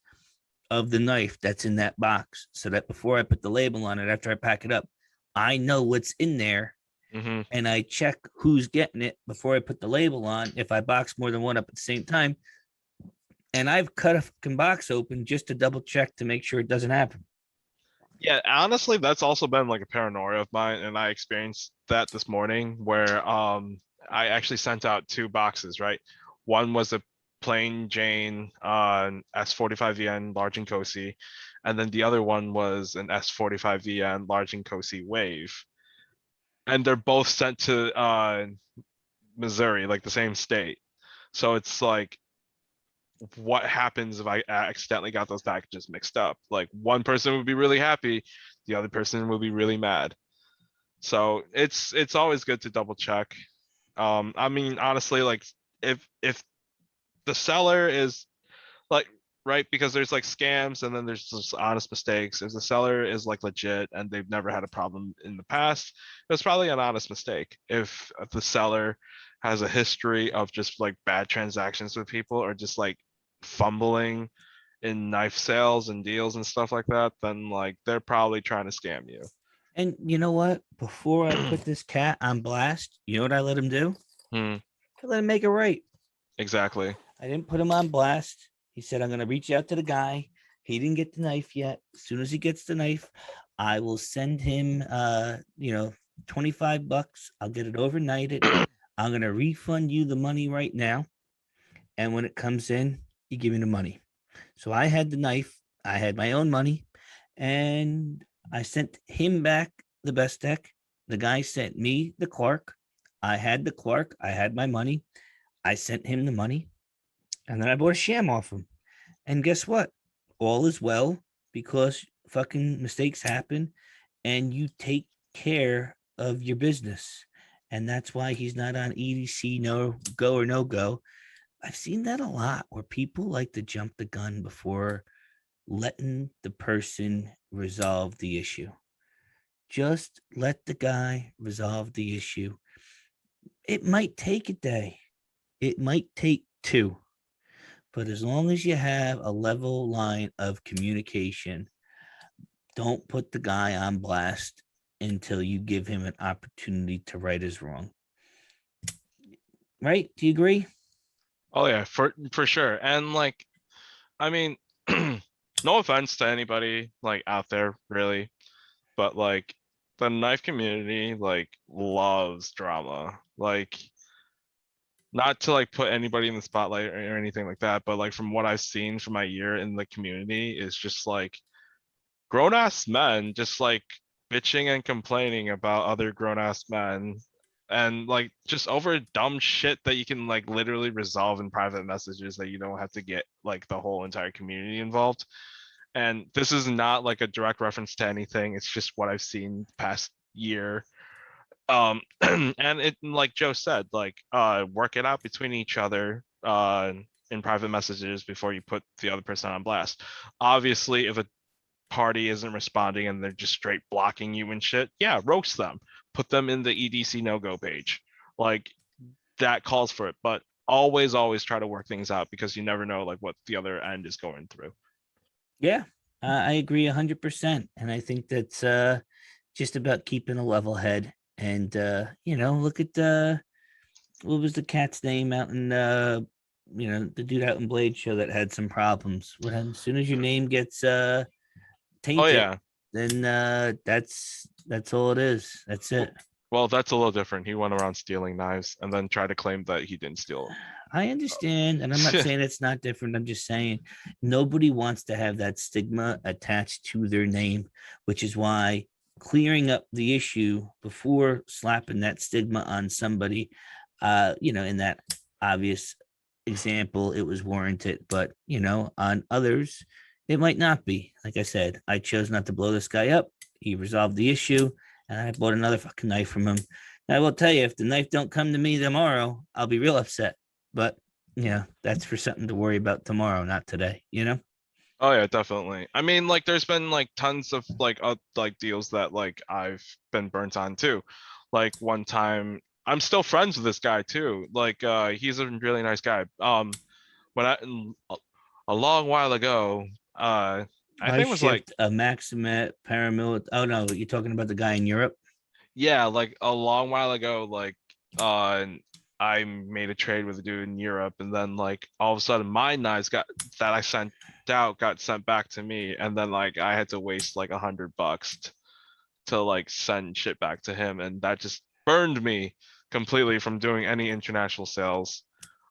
of the knife that's in that box so that before I put the label on it, after I pack it up, I know what's in there Mhm. and I check who's getting it before I put the label on if I box more than one up at the same time. And I've cut a fucking box open just to double check to make sure it doesn't happen. Yeah, honestly, that's also been like a paranoia of mine, and I experienced that this morning where I actually sent out two boxes, right? One was a plain Jane S45VN large and Cosi, and then the other one was an S45VN large and Cosi Wave. And they're both sent to Missouri, like the same state. So it's like, what happens if I accidentally got those packages mixed up? Like, one person would be really happy, the other person will be really mad. So it's always good to double check. I mean, honestly, like, if the seller is like, right, because there's like scams and then there's just honest mistakes. If the seller is like legit and they've never had a problem in the past, it's probably an honest mistake. If the seller has a history of just like bad transactions with people or just like fumbling in knife sales and deals and stuff like that, then like they're probably trying to scam you. And you know what? Before I put this cat on blast, you know what I let him do? Hmm, I let him make it right. exactly. I didn't put him on blast. He said, I'm going to reach out to the guy. He didn't get the knife yet. As soon as he gets the knife, I will send him, $25. I'll get it overnighted. I'm going to refund you the money right now. And when it comes in, you give me the money. So I had the knife. I had my own money. And I sent him back the best deck. The guy sent me the Clark. I had the Clark. I had my money. I sent him the money. And then I bought a sham off him. And guess what? All is well because fucking mistakes happen and you take care of your business. And that's why he's not on EDC no go or no go. I've seen that a lot where people like to jump the gun before letting the person resolve the issue. Just let the guy resolve the issue. It might take a day, it might take two, but as long as you have a level line of communication, don't put the guy on blast until you give him an opportunity to right his wrong. Right? Do you agree? Oh yeah, for sure. And like, I mean, no offense to anybody like out there really, but like the knife community like loves drama. Like, not to like put anybody in the spotlight or anything like that, but like from what I've seen from my year in the community is just like grown ass men just like bitching and complaining about other grown ass men and like just over dumb shit that you can like literally resolve in private messages that you don't have to get like the whole entire community involved. And this is not like a direct reference to anything, it's just what I've seen the past year. And it, like Joe said, like work it out between each other in private messages before you put the other person on blast. Obviously, if a party isn't responding and they're just straight blocking you and shit, yeah, roast them, put them in the EDC no-go page, like that calls for it. But always try to work things out because you never know like what the other end is going through. Yeah, I agree 100%. And I think that's just about keeping a level head. And, look at what was the cat's name out in, the dude out in Blade Show that had some problems. When as soon as your name gets Oh tainted, yeah, then that's all it is. That's it. well that's a little different. He went around stealing knives and then tried to claim that he didn't steal I understand, and I'm not them. saying it's not different. I'm just saying nobody wants to have that stigma attached to their name, which is why clearing up the issue before slapping that stigma on somebody, in that obvious example, it was warranted, but on others, it might not be. Like I said, I chose not to blow this guy up. He resolved the issue, and I bought another fucking knife from him. And I will tell you, if the knife don't come to me tomorrow, I'll be real upset. But yeah, that's for something to worry about tomorrow, not today. Oh yeah, definitely. I mean, like there's been like tons of like deals that like I've been burnt on too. Like one time, I'm still friends with this guy too. Like he's a really nice guy. When a long while ago, I I think it was like, shipped a Maximet paramilitary. Oh no, you're talking about the guy in Europe. yeah, like a long while ago, like I made a trade with a dude in Europe, and then like all of a sudden my knives got that I sent out got sent back to me, and then like I had to waste like $100 to like send shit back to him, and that just burned me completely from doing any international sales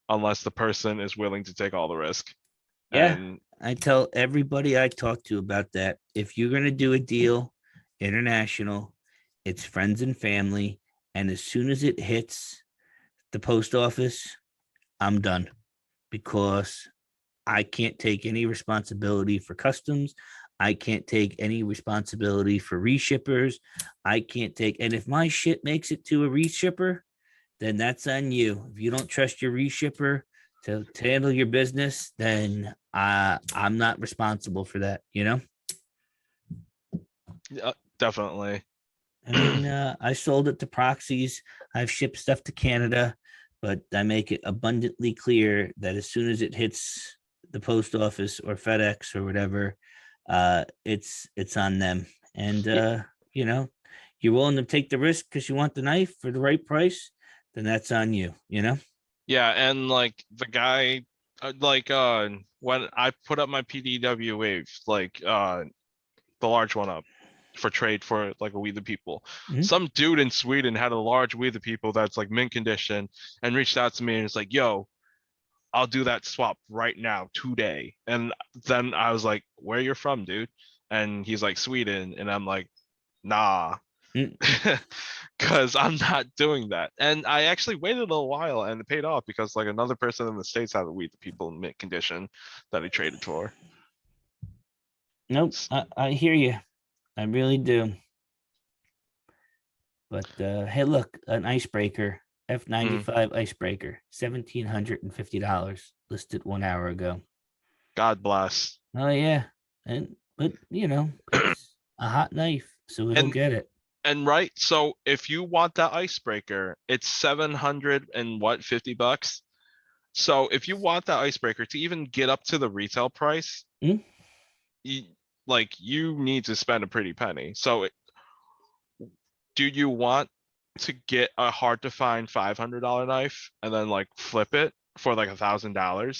unless the person is willing to take all the risk. Yeah, And I tell everybody I talk to about that. If you're gonna do a deal international, it's friends and family, and as soon as it hits the post office, I'm done because I can't take any responsibility for customs. I can't take any responsibility for reshippers. I can't take, and if my shit makes it to a reshipper, then that's on you. If you don't trust your reshipper to handle your business, then I'm not responsible for that. definitely. I mean, I sold it to proxies. I've shipped stuff to Canada, but I make it abundantly clear that as soon as it hits the post office or FedEx or whatever, it's on them. And you know, you're willing to take the risk because you want the knife for the right price, then that's on you. Yeah, and like the guy, like when I put up my PDW wave, like the large one up. for trade for like a We the People. Mhm. Some dude in Sweden had a large We the People that's like mint condition and reached out to me and it's like, yo, I'll do that swap right now, today. And then I was like, where you're from, dude? And he's like, Sweden. And I'm like, nah, Mm. because I'm not doing that. And I actually waited a little while and it paid off because like another person in the States had a We the People in mint condition that he traded for. Nope, I hear you. I really do. But hey, look, an icebreaker, Mm, F95 icebreaker, $1,750 listed 1 hour ago. God bless. Oh yeah, and but it's a hot knife, so it'll And get it. and right, so if you want that icebreaker, it's 700 and what, $50. So if you want that icebreaker to even get up to the retail price, Mm. you, like you need to spend a pretty penny. So do you want to get a hard to find $500 knife and then like flip it for like $1,000?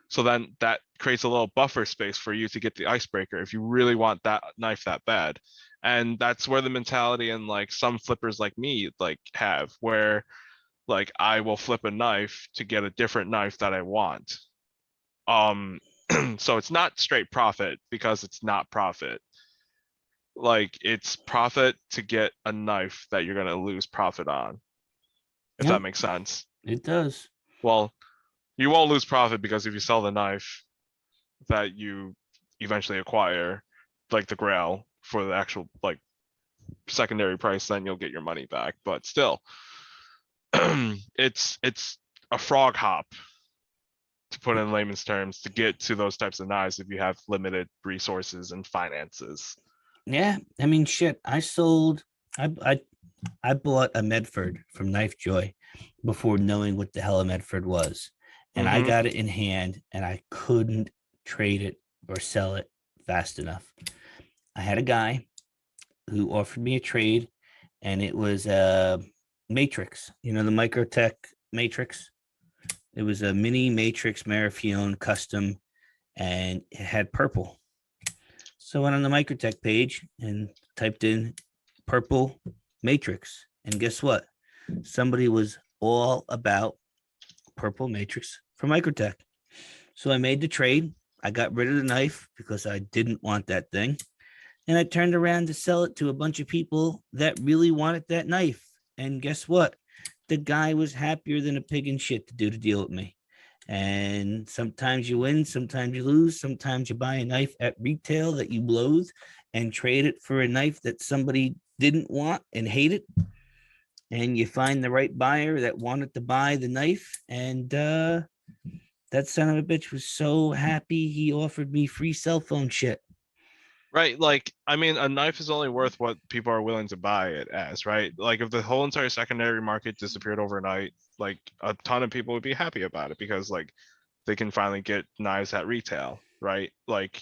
So then that creates a little buffer space for you to get the icebreaker if you really want that knife that bad. And that's where the mentality and like some flippers like me like have, where like I will flip a knife to get a different knife that I want. Um so it's not straight profit because it's not profit. Like it's profit to get a knife that you're gonna lose profit on, if that Yep, makes sense. it does. Well, you won't lose profit because if you sell the knife that you eventually acquire, like the Grail, for the actual like secondary price, then you'll get your money back. But still, it's a frog hop, to put in layman's terms, to get to those types of knives if you have limited resources and finances. Yeah, I mean, shit. I bought a Medford from Knife Joy before knowing what the hell a Medford was, and I Mm-hmm. got it in hand, and I couldn't trade it or sell it fast enough. I had a guy who offered me a trade, and it was a Matrix. You know, the Microtech Matrix. It was a mini Matrix Marafione custom, and it had purple. So I went on the Microtech page and typed in purple Matrix, and guess what? Somebody was all about purple Matrix for Microtech. So I made the trade. I got rid of the knife because I didn't want that thing. And I turned around to sell it to a bunch of people that really wanted that knife. And guess what? The guy was happier than a pig in shit to do the deal with me. And sometimes you win, sometimes you lose. Sometimes you buy a knife at retail that you loathe and trade it for a knife that somebody didn't want and hated. And you find the right buyer that wanted to buy the knife. And that son of a bitch was so happy he offered me free cell phone shit. Right, like I mean, a knife is only worth what people are willing to buy it as, right? Like if the whole entire secondary market disappeared overnight, like a ton of people would be happy about it because like they can finally get knives at retail, right? Like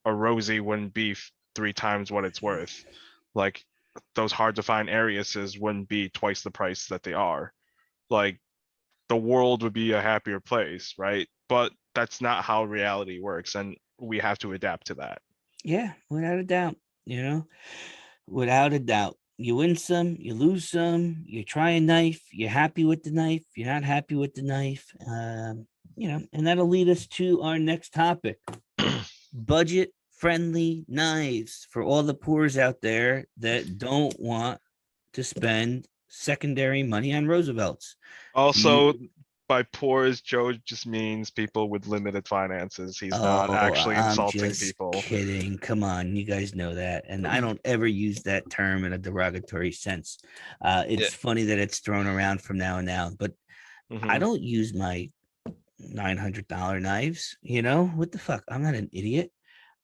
a Rosie wouldn't be 3 times what it's worth. Like those hard to find Ariuses wouldn't be twice the price that they are. Like the world would be a happier place, right? But that's not how reality works, and we have to adapt to that. Yeah, without a doubt, you know, without a doubt. You win some, you lose some, you try a knife, you're happy with the knife, you're not happy with the knife. And that'll lead us to our next topic: budget friendly knives for all the poors out there that don't want to spend secondary money on Roosevelts. Do you? Also, by poor, Joe just means people with limited finances. He's not Oh, actually I'm insulting just people. kidding. Come on, you guys know that. And I don't ever use that term in a derogatory sense. Yeah. It's funny that it's thrown around from now and now, but I Hmm. don't use my $900 knives. What the fuck? I'm not an idiot.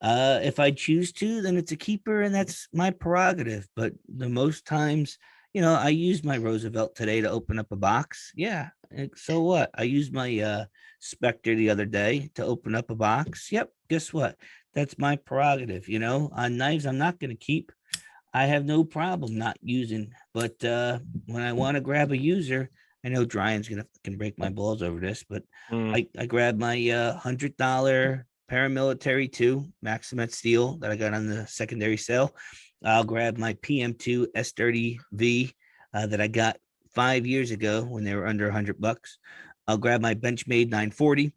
If I choose to, then it's a keeper and that's my prerogative. But the most times, I used my Roosevelt today to open up a box. Yeah. So what? I used my Spectre the other day to open up a box. Yep. Guess what? That's my prerogative. On knives, I'm not going to keep. I have no problem not using. But when I want to grab a user, I know Dryan's can break my balls over this, but Mm. I grab my $100 paramilitary 2 Maximet steel that I got on the secondary sale. I'll grab my PM2 S30V that I got 5 years ago when they were under $100. I'll grab my Benchmade 940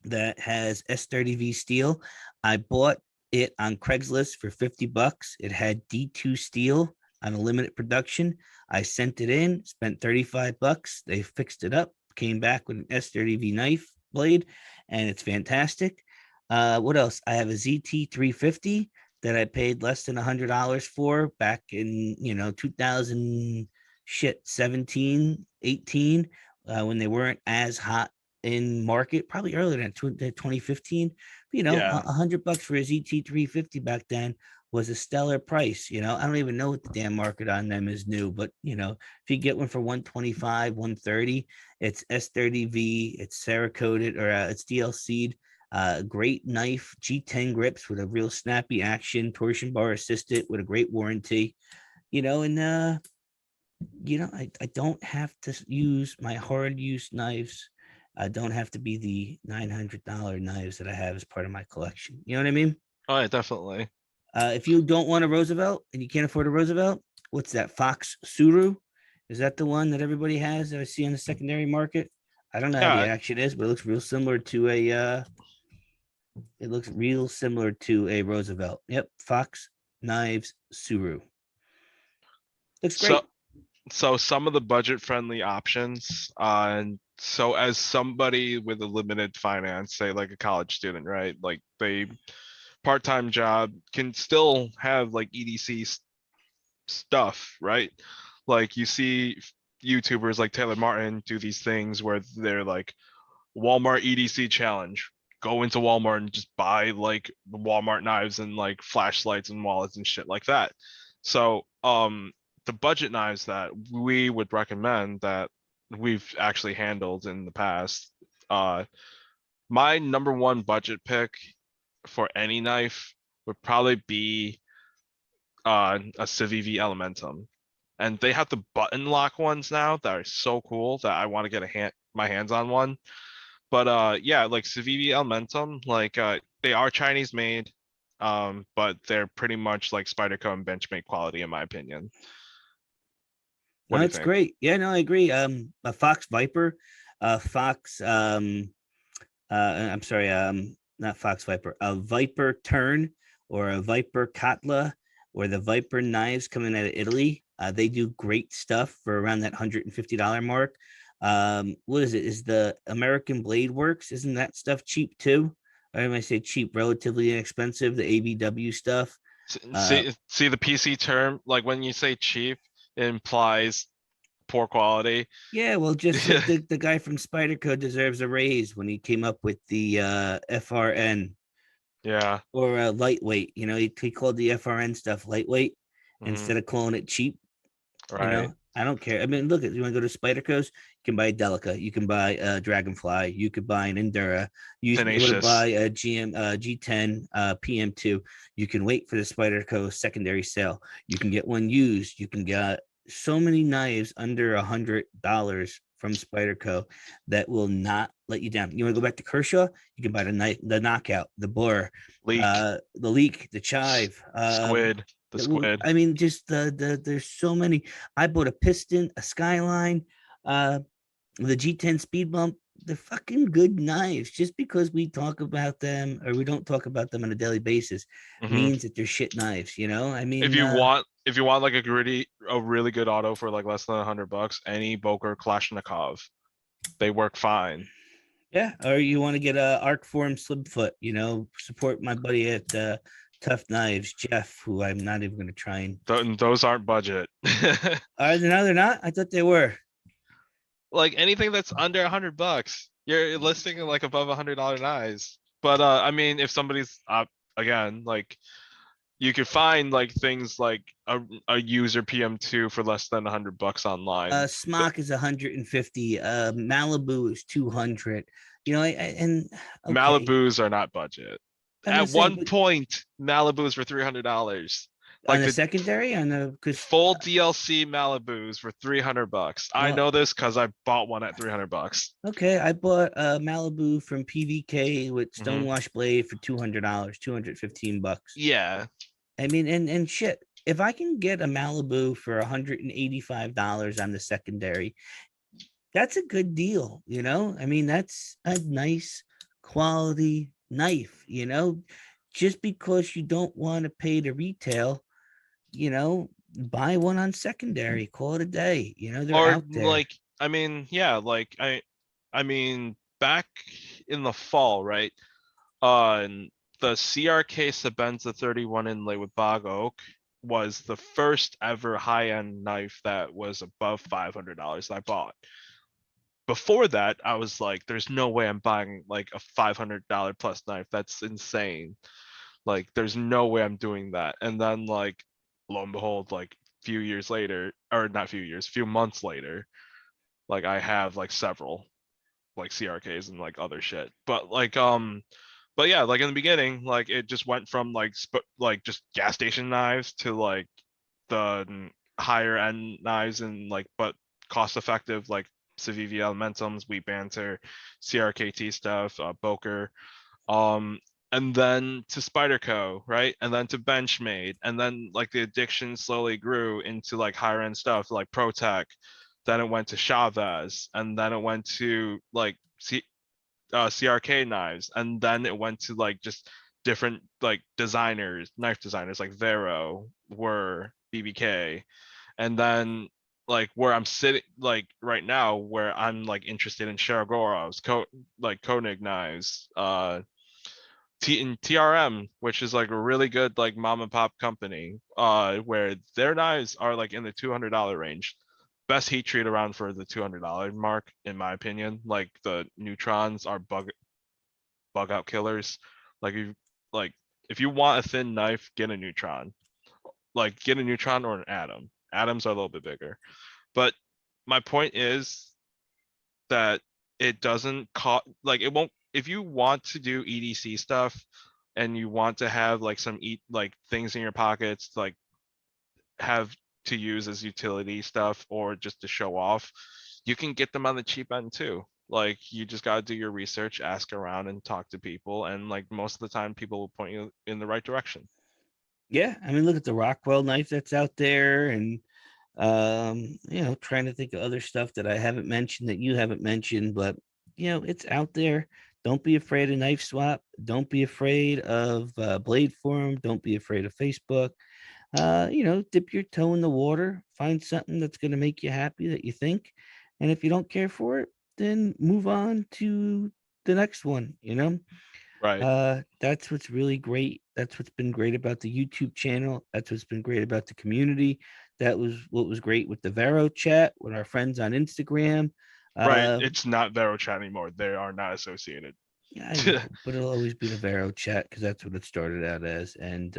that has S30V steel. I bought it on Craigslist for $50. It had D2 steel on a limited production. I sent it in, spent $35. They fixed it up, came back with an S30V knife blade, and it's fantastic. What else? I have a ZT 350 that I paid less than $100 for back in 2017, 18, when they weren't as hot in market, probably earlier than 2015. But, Yeah. $100 for a ZT 350 back then was a stellar price. I don't even know what the damn market on them is new, but if you get one for 125, 130, it's S30V, it's Cerakoted, or it's DLC'd. Great knife, G10 grips with a real snappy action, torsion bar assisted with a great warranty. And I don't have to use my hard use knives. I don't have to be the $900 knives that I have as part of my collection. You know what I mean? Oh, yeah, definitely. If you don't want a Roosevelt and you can't afford a Roosevelt, what's that? Fox Suru? Is that the one that everybody has that I see on the secondary market? I don't know how the Yeah. action is, but it looks real similar to a Roosevelt. Yep, Fox Knives Suru. Looks great. So some of the budget friendly options, so as somebody with a limited finance, say like a college student, right? Like they part-time job can still have like EDC stuff, right? Like you see YouTubers like Taylor Martin do these things where they're like Walmart EDC challenge. Go into Walmart and just buy like the Walmart knives and like flashlights and wallets and shit like that. So the budget knives that we would recommend that we've actually handled in the past, my number one budget pick for any knife would probably be a Civivi Elementum. And they have the button lock ones now that are so cool that I want to get my hands on one. But yeah, like Civivi Elementum, like they are Chinese made, but they're pretty much like Spyderco and Benchmade quality in my opinion. What No, do you it's think? great. Yeah, no, I agree. A Fox Viper, Fox, I'm sorry, not Fox Viper, a Viper Turn or a Viper Katla or the Viper knives coming out of Italy. They do great stuff for around that $150 mark. What is it? Is the American Blade Works? Isn't that stuff cheap too? I might say cheap, relatively inexpensive. The ABW stuff. See the PC term, like when you say cheap, it implies poor quality. Yeah, well, just like the guy from Spyderco deserves a raise when he came up with the FRN Yeah. or lightweight. He called the FRN stuff lightweight Mhm. instead of calling it cheap. Right. I don't care. I mean, look, you want to go to Spyderco's, you can buy a Delica, you can buy a Dragonfly, you could buy an Endura, you want to Tenacious. buy a G10 PM2. You can wait for the Spyderco secondary sale. You can get one used. You can get so many knives under $100 from Spyderco that will not let you down. You want to go back to Kershaw? You can buy the Knockout, the Blur, Leak. the Leak, the Chive, Squid. The squid. I mean, just there's so many. I bought a Piston, a Skyline, the G10 Speed Bump. They're fucking good knives. Just because we talk about them or we don't talk about them on a daily basis means that they're shit knives. I mean, If you want like a really good auto for like less than $100, any Boker Kalashnikov, they work fine. yeah. Or you want to get a Arc Form Slipfoot. Support my buddy at Tough Knives, Jeff, who I'm not even going to try and. Those aren't budget. No, they're not. I thought they were. Like anything that's under $100, you're listing like above $100 knives. But I mean, if somebody's again, like you could find like things like a user PM2 for less than $100 online. Smock is 150. Malibu is 200. And okay. Malibus are not budget. I'm At just saying, one point, Malibus were $300. On Like the the secondary, on the because full DLC Malibus for $300. I well, know this because I bought one at $300. okay, I bought a Malibu from PVK with Hmm. Stonewash Blade for $200, $215. Yeah. I mean, and shit. If I can get a Malibu for $185 on the secondary, that's a good deal, you know? I mean, that's a nice quality knife, you know? Just because you don't want to pay the retail, you know, buy one on secondary, call it a day. You know, they're Or out there. like, I mean, yeah, like I mean, back in the fall, right? And the CRK Sabenza 31 inlay with bog oak was the first ever high-end knife that was above $500 I bought. Before that, I was like, there's no way I'm buying like a $500 plus knife. That's insane. Like, there's no way I'm doing that. And then like, lo and behold, like few years later, or not few years, few months later, like I have like several like CRKs and like other shit. But yeah, like in the beginning, like it just went from like like just gas station knives to like the higher end knives and like but cost effective like Civivi Elementums, Wheat Banter, CRKT stuff, Boker, um, and then to Spyderco, right? And then to Benchmade, and then like the addiction slowly grew into like higher end stuff like ProTech. Then it went to Chavez, and then it went to like CRK knives, and then it went to like just different like designers, knife designers like Vero, were BBK, and then like where I'm sitting like right now, where I'm like interested in Sharagorov's like Koenig knives, TRM, which is like a really good like mom and pop company, where their knives are like in the $200 range. Best heat treat around for the $200 mark, in my opinion. Like the neutrons are bug out killers. Like like if you want a thin knife, get a neutron. Like get a neutron or an atom. Atoms are a little bit bigger. But my point is that it doesn't cost like it won't if you want to do EDC stuff and you want to have like some like things in your pockets like have to use as utility stuff or just to show off, you can get them on the cheap end too. Like you just got to do your research, ask around and talk to people, and like most of the time people will point you in the right direction. Yeah, I mean, look at the Rockwell knife that's out there, and you know, trying to think of other stuff that I haven't mentioned that you haven't mentioned, but you know, it's out there. Don't be afraid of knife swap. Don't be afraid of blade forum. Don't be afraid of Facebook. You know, dip your toe in the water, find something that's going to make you happy that you think. And if you don't care for it, then move on to the next one, you know? Right. That's what's really great. That's what's been great about the YouTube channel. That's what's been great about the community. That was what was great with the Vero chat with our friends on Instagram. Right. Uh, It's not VeroChat anymore. They are not associated. yeah, I know, but it'll always be the Vero chat because that's what it started out as. And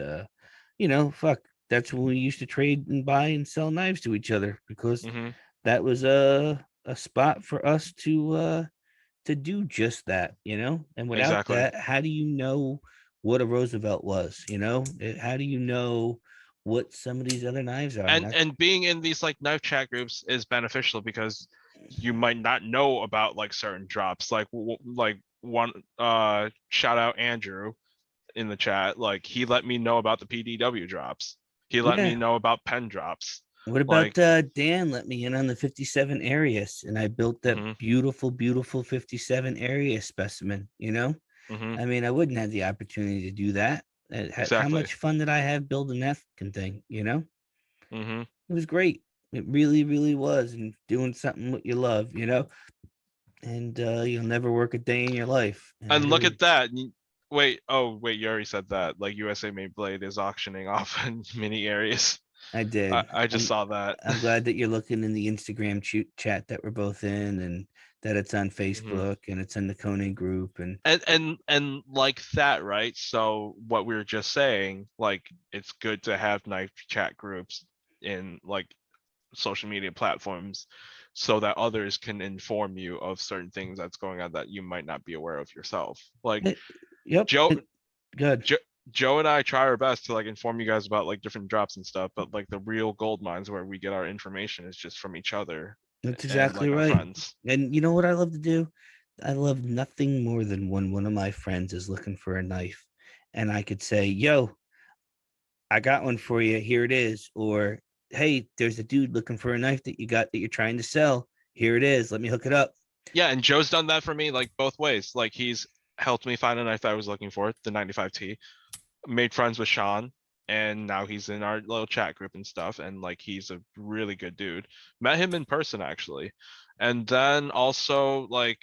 you know, fuck, that's when we used to trade and buy and sell knives to each other because Hmm. that was a spot for us to do just that, you know. And without Exactly. that, how do you know what a Roosevelt was? You know, how do you know what some of these other knives are? And And being in these like knife chat groups is beneficial because you might not know about like certain drops. Like like one shout out Andrew in the chat, like he let me know about the PDW drops. He let me yeah, know about pen drops. what Like, about Dan let me in on the 57 Arius and I built that hmm, beautiful, beautiful 57 Arius specimen, you know? hmm, I mean, I wouldn't have the opportunity to do that. How exactly. much fun did I have building that fucking thing, you know? Hmm. It was great. It really, really was. And doing something what you love, you know? And you'll never work a day in your life. And I And look really, at that. Wait, oh wait, you already said that. Like USA Made Blade is auctioning off in many areas. I did. I just saw that. I'm glad that you're looking in the Instagram chat that we're both in, and that it's on Hmm. Facebook and it's in the Koenig group. And And like that, right? So what we were just saying, like it's good to have knife chat groups in like social media platforms so that others can inform you of certain things that's going on that you might not be aware of yourself. Like yep, Joe good. Joe and I try our best to like inform you guys about like different drops and stuff, but like the real gold mines where we get our information is just from each other That's and exactly like our right. friends. And you know what I love to do? I love nothing more than when one of my friends is looking for a knife and I could say, yo, I got one for you. Here it is. Or, hey, there's a dude looking for a knife that you got that you're trying to sell. Here it is. Let me hook it up. Yeah, and Joe's done that for me like both ways. Like he's helped me find a knife that I was looking for, the 95T. Made friends with Sean, and now he's in our little chat group and stuff. And like he's a really good dude. Met him in person actually, and then also like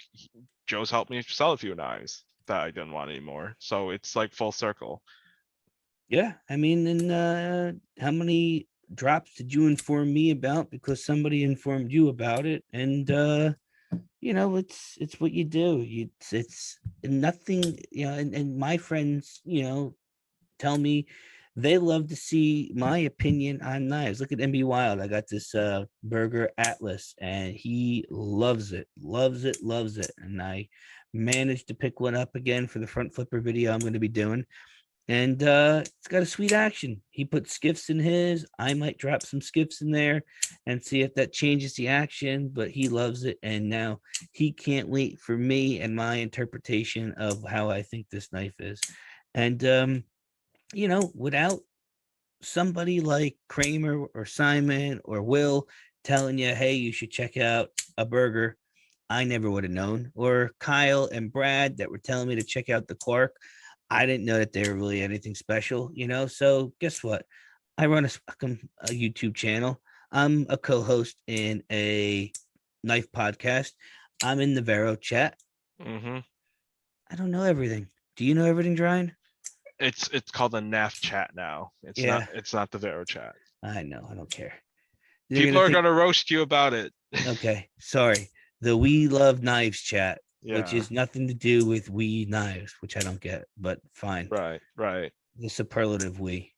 Joe's helped me sell a few knives that I didn't want anymore. So it's like full circle. Yeah. I mean, and how many drops did you inform me about because somebody informed you about it? And it's what you do. It's nothing, and my friends, tell me they love to see my opinion on knives. Look at MB Wild. I got this Burger Atlas and he loves it. And I managed to pick one up again for the front flipper video I'm going to be doing. And it's got a sweet action. He put skiffs in his. I might drop some skiffs in there and see if that changes the action, but he loves it. And now he can't wait for me and my interpretation of how I think this knife is. And without somebody like Kramer or Simon or Will telling you, hey, you should check out a burger, I never would have known. Or Kyle and Brad that were telling me to check out the Quark. I didn't know that they were really anything special. So guess what? I run a YouTube channel. I'm a co-host in a knife podcast. I'm in the Vero chat. Hmm. I don't know everything. Do you know everything, Dryan? It's called a NAF chat now. Yeah, It's not the Vero chat. I know. I don't care. They're People gonna are think, gonna roast you about it. okay, sorry. The We Love Knives chat, which Yeah. is nothing to do with we knives, which I don't get, but fine. Right. Right. The superlative we.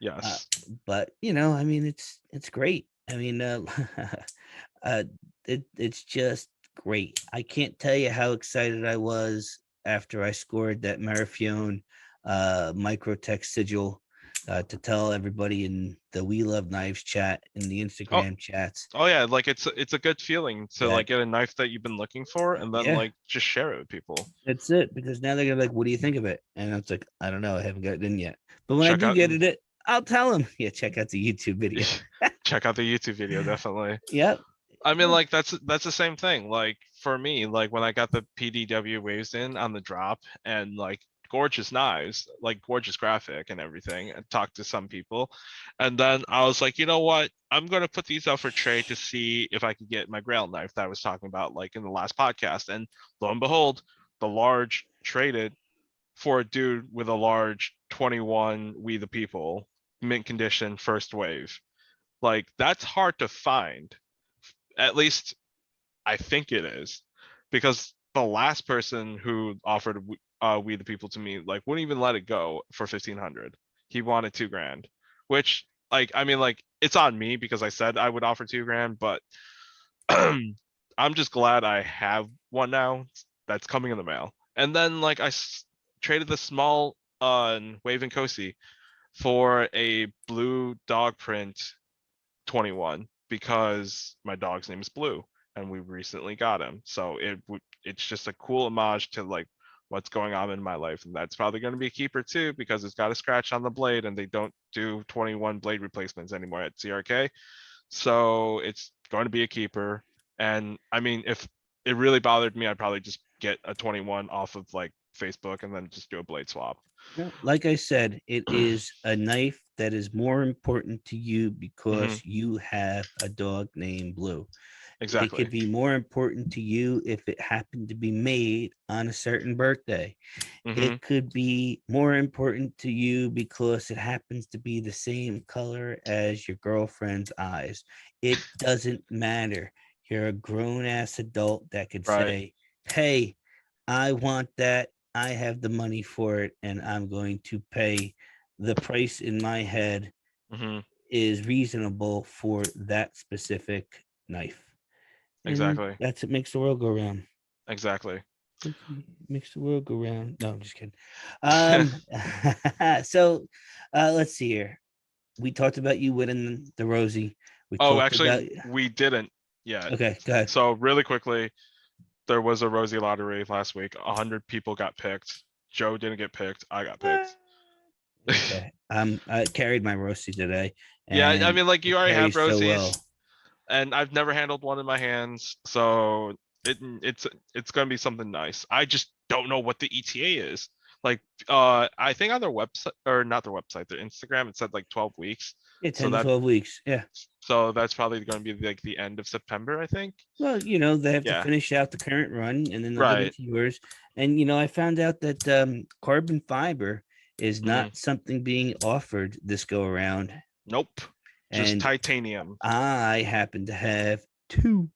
Uh, Yes. but I mean, it's great. I mean, uh, it's just great. I can't tell you how excited I was after I scored that Marafione microtech sigil to tell everybody in the We Love Knives chat in the Oh, Instagram chats oh yeah, like it's a good feeling to like that get a knife that you've been looking for and then yeah, like just share it with people. that's it. Because now they're gonna be like, "What do you think of it?" And it's like, I don't know. I haven't got it in yet. But when I Check do out get it, I'll tell them. Yeah, check out the YouTube video. check out the YouTube video definitely. Yep. I mean like that's the same thing. Like for me, like when I got the PDW waves in on the drop and like gorgeous knives, like gorgeous graphic and everything, and talked to some people. And then I was like, you know what? I'm gonna put these out for trade to see if I could get my grail knife that I was talking about like in the last podcast. And lo and behold, the large traded for a dude with a large 21 We the People mint condition first wave. Like that's hard to find. At least I think it is, because the last person who offered We the People to me like wouldn't even let it go for 1,500. He wanted 2 grand, which like I mean like it's on me because I said I would offer 2 grand, but I'm just glad I have one now that's coming in the mail. And then like traded the small Wave and Kosi for a blue dog print 21 because my dog's name is Blue and we recently got him. So it's just a cool homage to like what's going on in my life, and that's probably going to be a keeper too because it's got a scratch on the blade and they don't do 21 blade replacements anymore at CRK. So it's going to be a keeper. And I mean, if it really bothered me, I'd probably just get a 21 off of like Facebook and then just do a blade swap. No, like I said, it is a knife that is more important to you Hmm. because you have a dog named Blue. It Exactly. could be more important to you if it happened to be made on a certain birthday. Hmm. It could be more important to you because it happens to be the same color as your girlfriend's eyes. It doesn't matter. You're a grown ass adult that could Right. say, hey, I want that. I have the money for it, and I'm going to pay the price in my head Hmm. is reasonable for that specific knife. And Exactly. that's what makes the world go round. Exactly. Makes the world go round. No, I'm just kidding. Um, so let's see here. We talked about you winning the Rosie. We Oh, talked about actually, we didn't yet. okay, go ahead. So really quickly, there was a Rosie lottery last week. 100 people got picked. Joe didn't get picked. I got picked. Okay. I carried my Rosie today Yeah, I and mean, like you it already have carries so well. Rosies, and I've never handled one in my hands, so it's gonna be something nice. I just don't know what the ETA is. Like, I think on their website or not their website, their Instagram, it said like 12 weeks. Yeah, So 10 to 12 weeks. Yeah. that's probably going to be like the end of September, I think. Well, they have to Yeah, finish out the current run and then they'll get right. into yours. And I found out that carbon fiber is Mm, not something being offered this go around. nope. Just And titanium. I happen to have two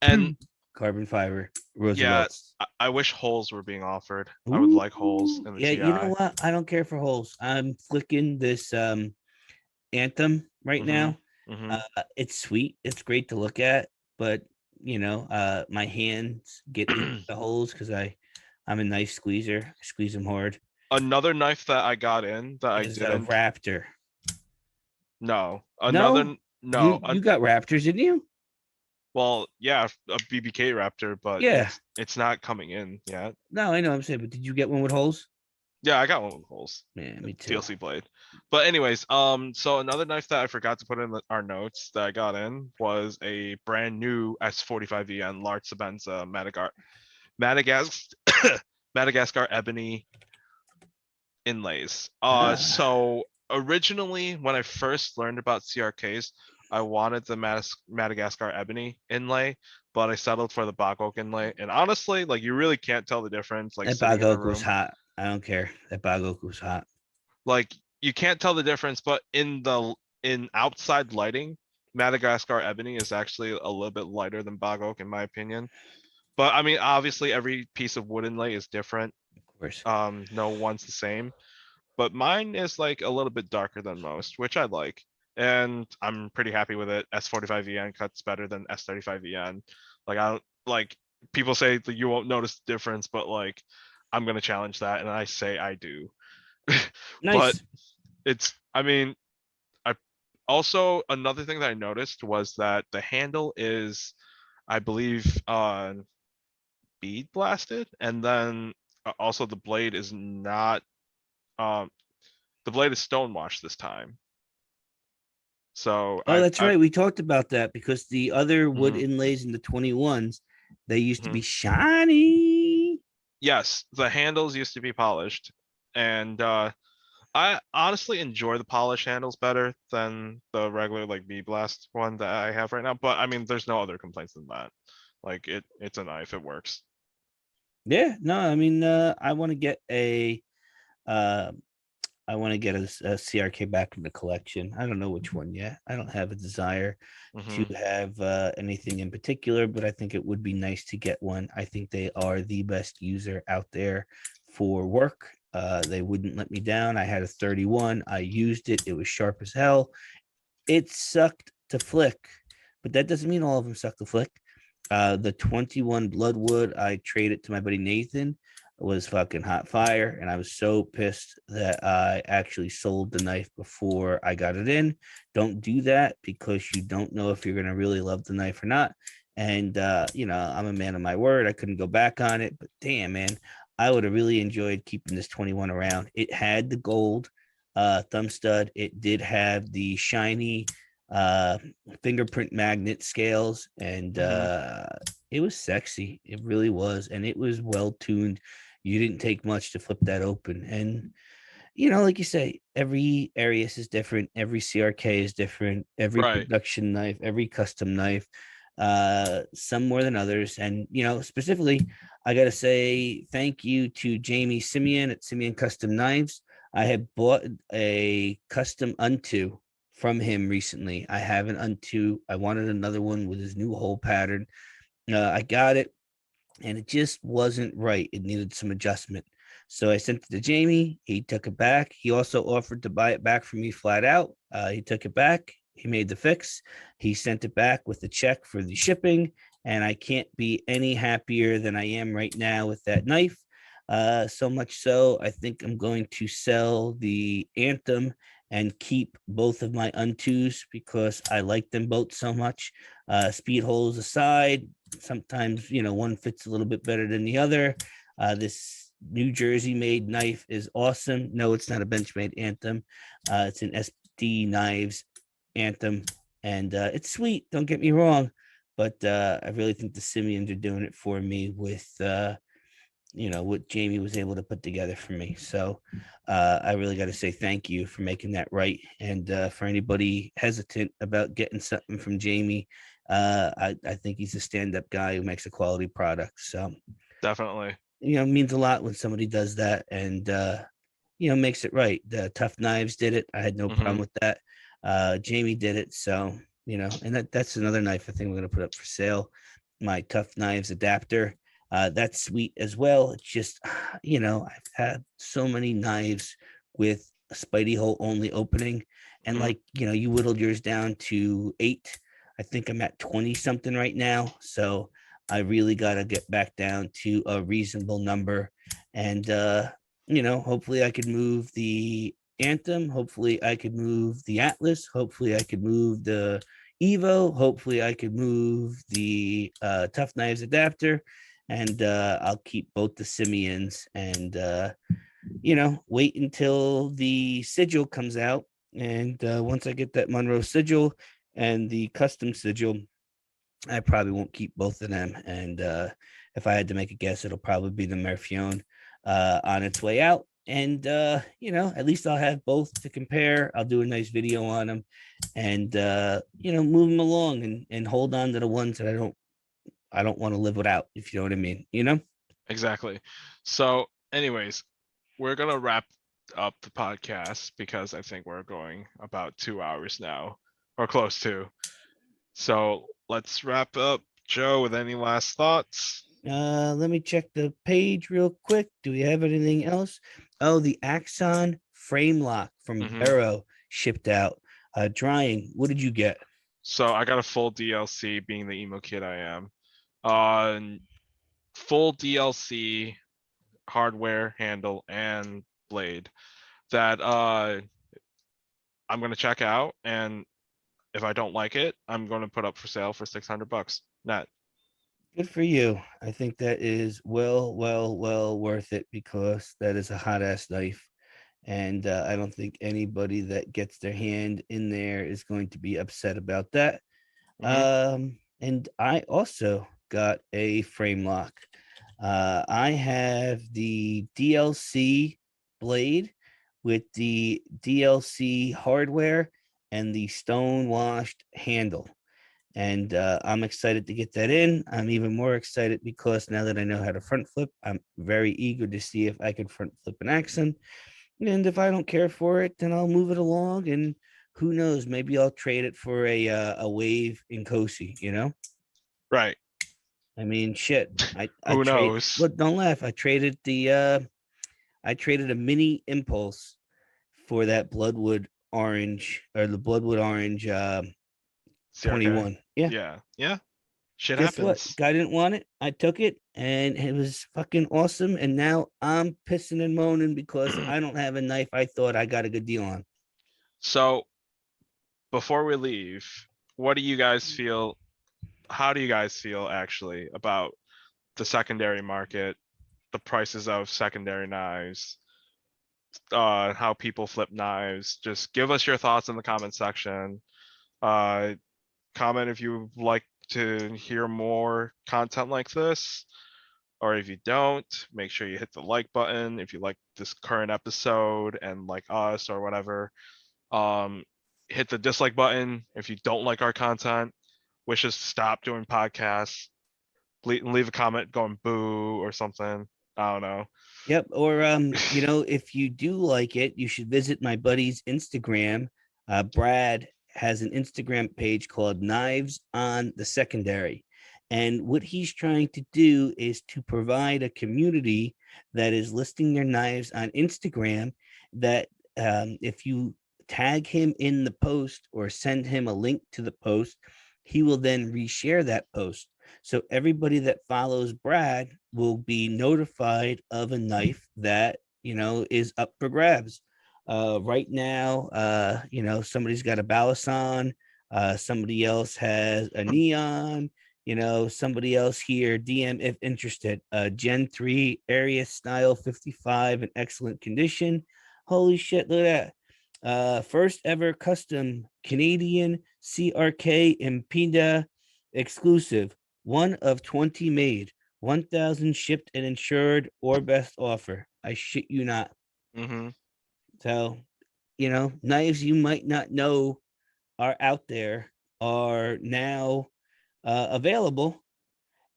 And carbon fiber yeah, Roosevelts. I wish holes were being offered. I would Ooh, like holes in the yeah, you know TI. what? I don't care for holes. I'm flicking this Anthem right Mm-hmm. now. Mm-hmm. It's sweet. It's great to look at, but my hands get into the holes because I'm a knife squeezer. I squeeze them hard. Another knife that I got in that I Is a didn't. Raptor. No. No, Another no. you got Raptors, didn't you? Well, yeah, a BBK Raptor, but Yeah. it's not coming in yet. No, I know. I'm saying, but did you get one with holes? Yeah, I got one with holes. Yeah, me too. TLC blade. But anyways, so another knife that I forgot to put in our notes that I got in was a brand new S45VN Large Sabenza Madagascar Madagascar ebony inlays. Ah, So originally when I first learned about CRKs, I wanted the Madagascar ebony inlay, but I settled for the bog oak inlay. And honestly, like you really can't tell the difference, like that sitting in a Bagoku was room. hot. I don't care. That Bagoku was hot. Like you can't tell the difference, but in outside lighting, Madagascar ebony is actually a little bit lighter than bog oak in my opinion. But I mean, obviously every piece of wood inlay is different. Of course. No one's the same. But mine is like a little bit darker than most, which I like. And I'm pretty happy with it. S45VN cuts better than S35VN. Like I don't like people say that you won't notice the difference, but like I'm gonna challenge that and I say I do. But Nice. I mean, I also another thing that I noticed was that the handle is, I believe, bead blasted, and then also the blade is not um the blade is stonewashed this time. So Oh, that's I right. We talked about that because the other wood mhm, inlays in the 21s, they used to mhm. be shiny. Yes, the handles used to be polished, and I honestly enjoy the polished handles better than the regular like B blast one that I have right now. But I mean, there's no other complaints than that. Like it's a knife, it works. Yeah, no, I mean, uh, I want to get a CRK back in the collection. I don't know which one yet. I don't have a desire to Hmm. have anything in particular, but I think it would be nice to get one. I think they are the best user out there for work. They wouldn't let me down. I had a 31. I used it. It was sharp as hell. It sucked to flick, but that doesn't mean all of them suck to flick. The 21 Bloodwood, I traded to my buddy Nathan, was fucking hot fire. And I was so pissed that I actually sold the knife before I got it in. Don't do that because you don't know if you're going to really love the knife or not. And, I'm a man of my word. I couldn't go back on it, but damn, man, I would have really enjoyed keeping this 21 around. It had the gold thumb stud. It did have the shiny uh fingerprint magnet scales, and Hmm. it was sexy. It really was, and it was well tuned. You didn't take much to flip that open. And like you say, every Arius is different, every CRK is different, every Right. production knife, every custom knife, some more than others. And specifically, I gotta say thank you to Jamie Simeon at Simeon Custom Knives. I had bought a custom unto from him recently. I have an unto. I wanted another one with his new hole pattern. I got it, and it just wasn't right. It needed some adjustment. So I sent it to Jamie. He took it back. He also offered to buy it back for me flat out. He took it back. He made the fix. He sent it back with the check for the shipping, and I can't be any happier than I am right now with that knife. So much so, I think I'm going to sell the Anthem and keep both of my untos because I like them both so much. Speed holes aside, sometimes one fits a little bit better than the other. This New Jersey made knife is awesome. No, it's not a Benchmade Anthem. It's an SD Knives Anthem, and it's sweet. Don't get me wrong, but I really think the Simeons are doing it for me with what Jamie was able to put together for me. So I really got to say thank you for making that right. And for anybody hesitant about getting something from Jamie, I think he's a stand-up guy who makes a quality product. So Definitely. it means a lot when somebody does that and makes it right. The Tough Knives did it. I had no problem with that. Jamie did it. So and that's another knife I think we're gonna put up for sale. My Tough Knives adapter. That's sweet as well. It's just, I've had so many knives with a Spidey hole only opening, and you whittled yours down to 8. I think I'm at 20 something right now. So I really got to get back down to a reasonable number, and hopefully I could move the Anthem. Hopefully I could move the Atlas. Hopefully I could move the Evo. Hopefully I could move the Tough Knives adapter, and I'll keep both the Simeons and wait until the sigil comes out. And once I get that Monroe sigil and the custom sigil, I probably won't keep both of them. And if I had to make a guess, it'll probably be the Merfione on its way out. And at least I'll have both to compare. I'll do a nice video on them, and move them along and hold on to the ones that I don't want to live without, if you know what I mean, Exactly. So, anyways, we're gonna wrap up the podcast because I think we're going about 2 hours now, or close to. So let's wrap up. Joe, with any last thoughts? Let me check the page real quick. Do we have anything else? Oh, the Axon frame lock from Barrow shipped out. Dryan, what did you get? So I got a full DLC, being the emo kid I am. Full DLC hardware, handle, and blade that I'm gonna check out, and if I don't like it, I'm gonna put up for sale for $600 net. Good for you. I think that is well worth it because that is a hot ass knife. And I don't think anybody that gets their hand in there is going to be upset about that. And I also got a frame lock. I have the DLC blade with the DLC hardware and the stone washed handle. And I'm excited to get that in. I'm even more excited because now that I know how to front flip, I'm very eager to see if I can front flip an Axon. And if I don't care for it, then I'll move it along. And who knows? Maybe I'll trade it for a wave in Kosi. Right. I mean, shit. Who knows? Look, don't laugh. I traded a mini Impulse for that Bloodwood orange, or the Bloodwood orange 21. Yeah. Shit Guess happens. what? Guy didn't want it. I took it, and it was fucking awesome. And now I'm pissing and moaning because I don't have a knife I thought I got a good deal on. So before we leave, what do you guys feel? How do you guys feel actually about the secondary market, the prices of secondary knives, how people flip knives? Just give us your thoughts in the comment section. Comment if you like to hear more content like this, or if you don't, make sure you hit the like button if you like this current episode and like us or whatever. Hit the dislike button if you don't like our content, wish us to stop doing podcasts. Leave a comment going boo or something. I don't know. Yep. Or if you do like it, you should visit my buddy's Instagram. Brad has an Instagram page called Knives on the Secondary. And what he's trying to do is to provide a community that is listing their knives on Instagram, that if you tag him in the post or send him a link to the post, he will then reshare that post. So everybody that follows Brad will be notified of a knife that, is up for grabs. Right now, somebody's got a Balasan, somebody else has a Neon, somebody else here, DM if interested. Gen 3 area style 55 in excellent condition. Holy shit, look at that. First ever custom Canadian CRK Impinda exclusive, one of 20 made, 1,000 shipped and insured, or best offer. I shit you not. Mm-hmm. So, knives you might not know are out there are now available.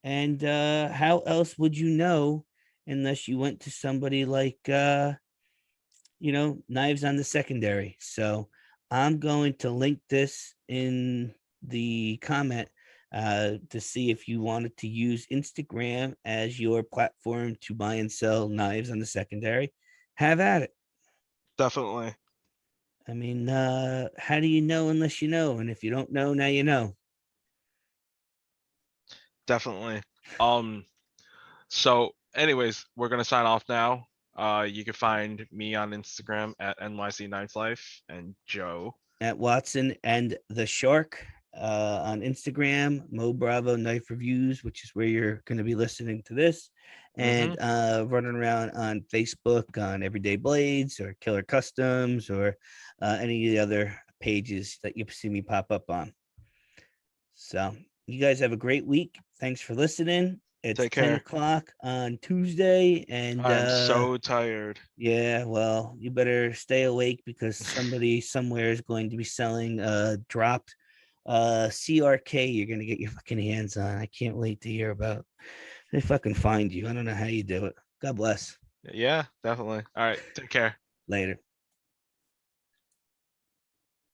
And how else would you know unless you went to somebody like, Knives on the Secondary? So I'm going to link this in the comment to see if you wanted to use Instagram as your platform to buy and sell knives on the Secondary. Have at it. Definitely. I mean, how do you know unless you know? And if you don't know, now you know. Definitely. Um, so anyways, we're gonna sign off now. You can find me on Instagram at NYC Knife Life and Joe. At Watson and the Shark on Instagram, Mo Bravo Knife Reviews, which is where you're going to be listening to this, Mm-hmm. and running around on Facebook on Everyday Blades or Killer Customs or any of the other pages that you see me pop up on. So you guys have a great week. Thanks for listening. It's Take 10 care. o'clock on Tuesday, and I am so tired. yeah, well, you better stay awake because somebody somewhere is going to be selling dropped CRK you're gonna get your fucking hands on. I can't wait to hear about. They fucking find you. I don't know how you do it. God bless. Yeah, definitely. All right, take care. Later.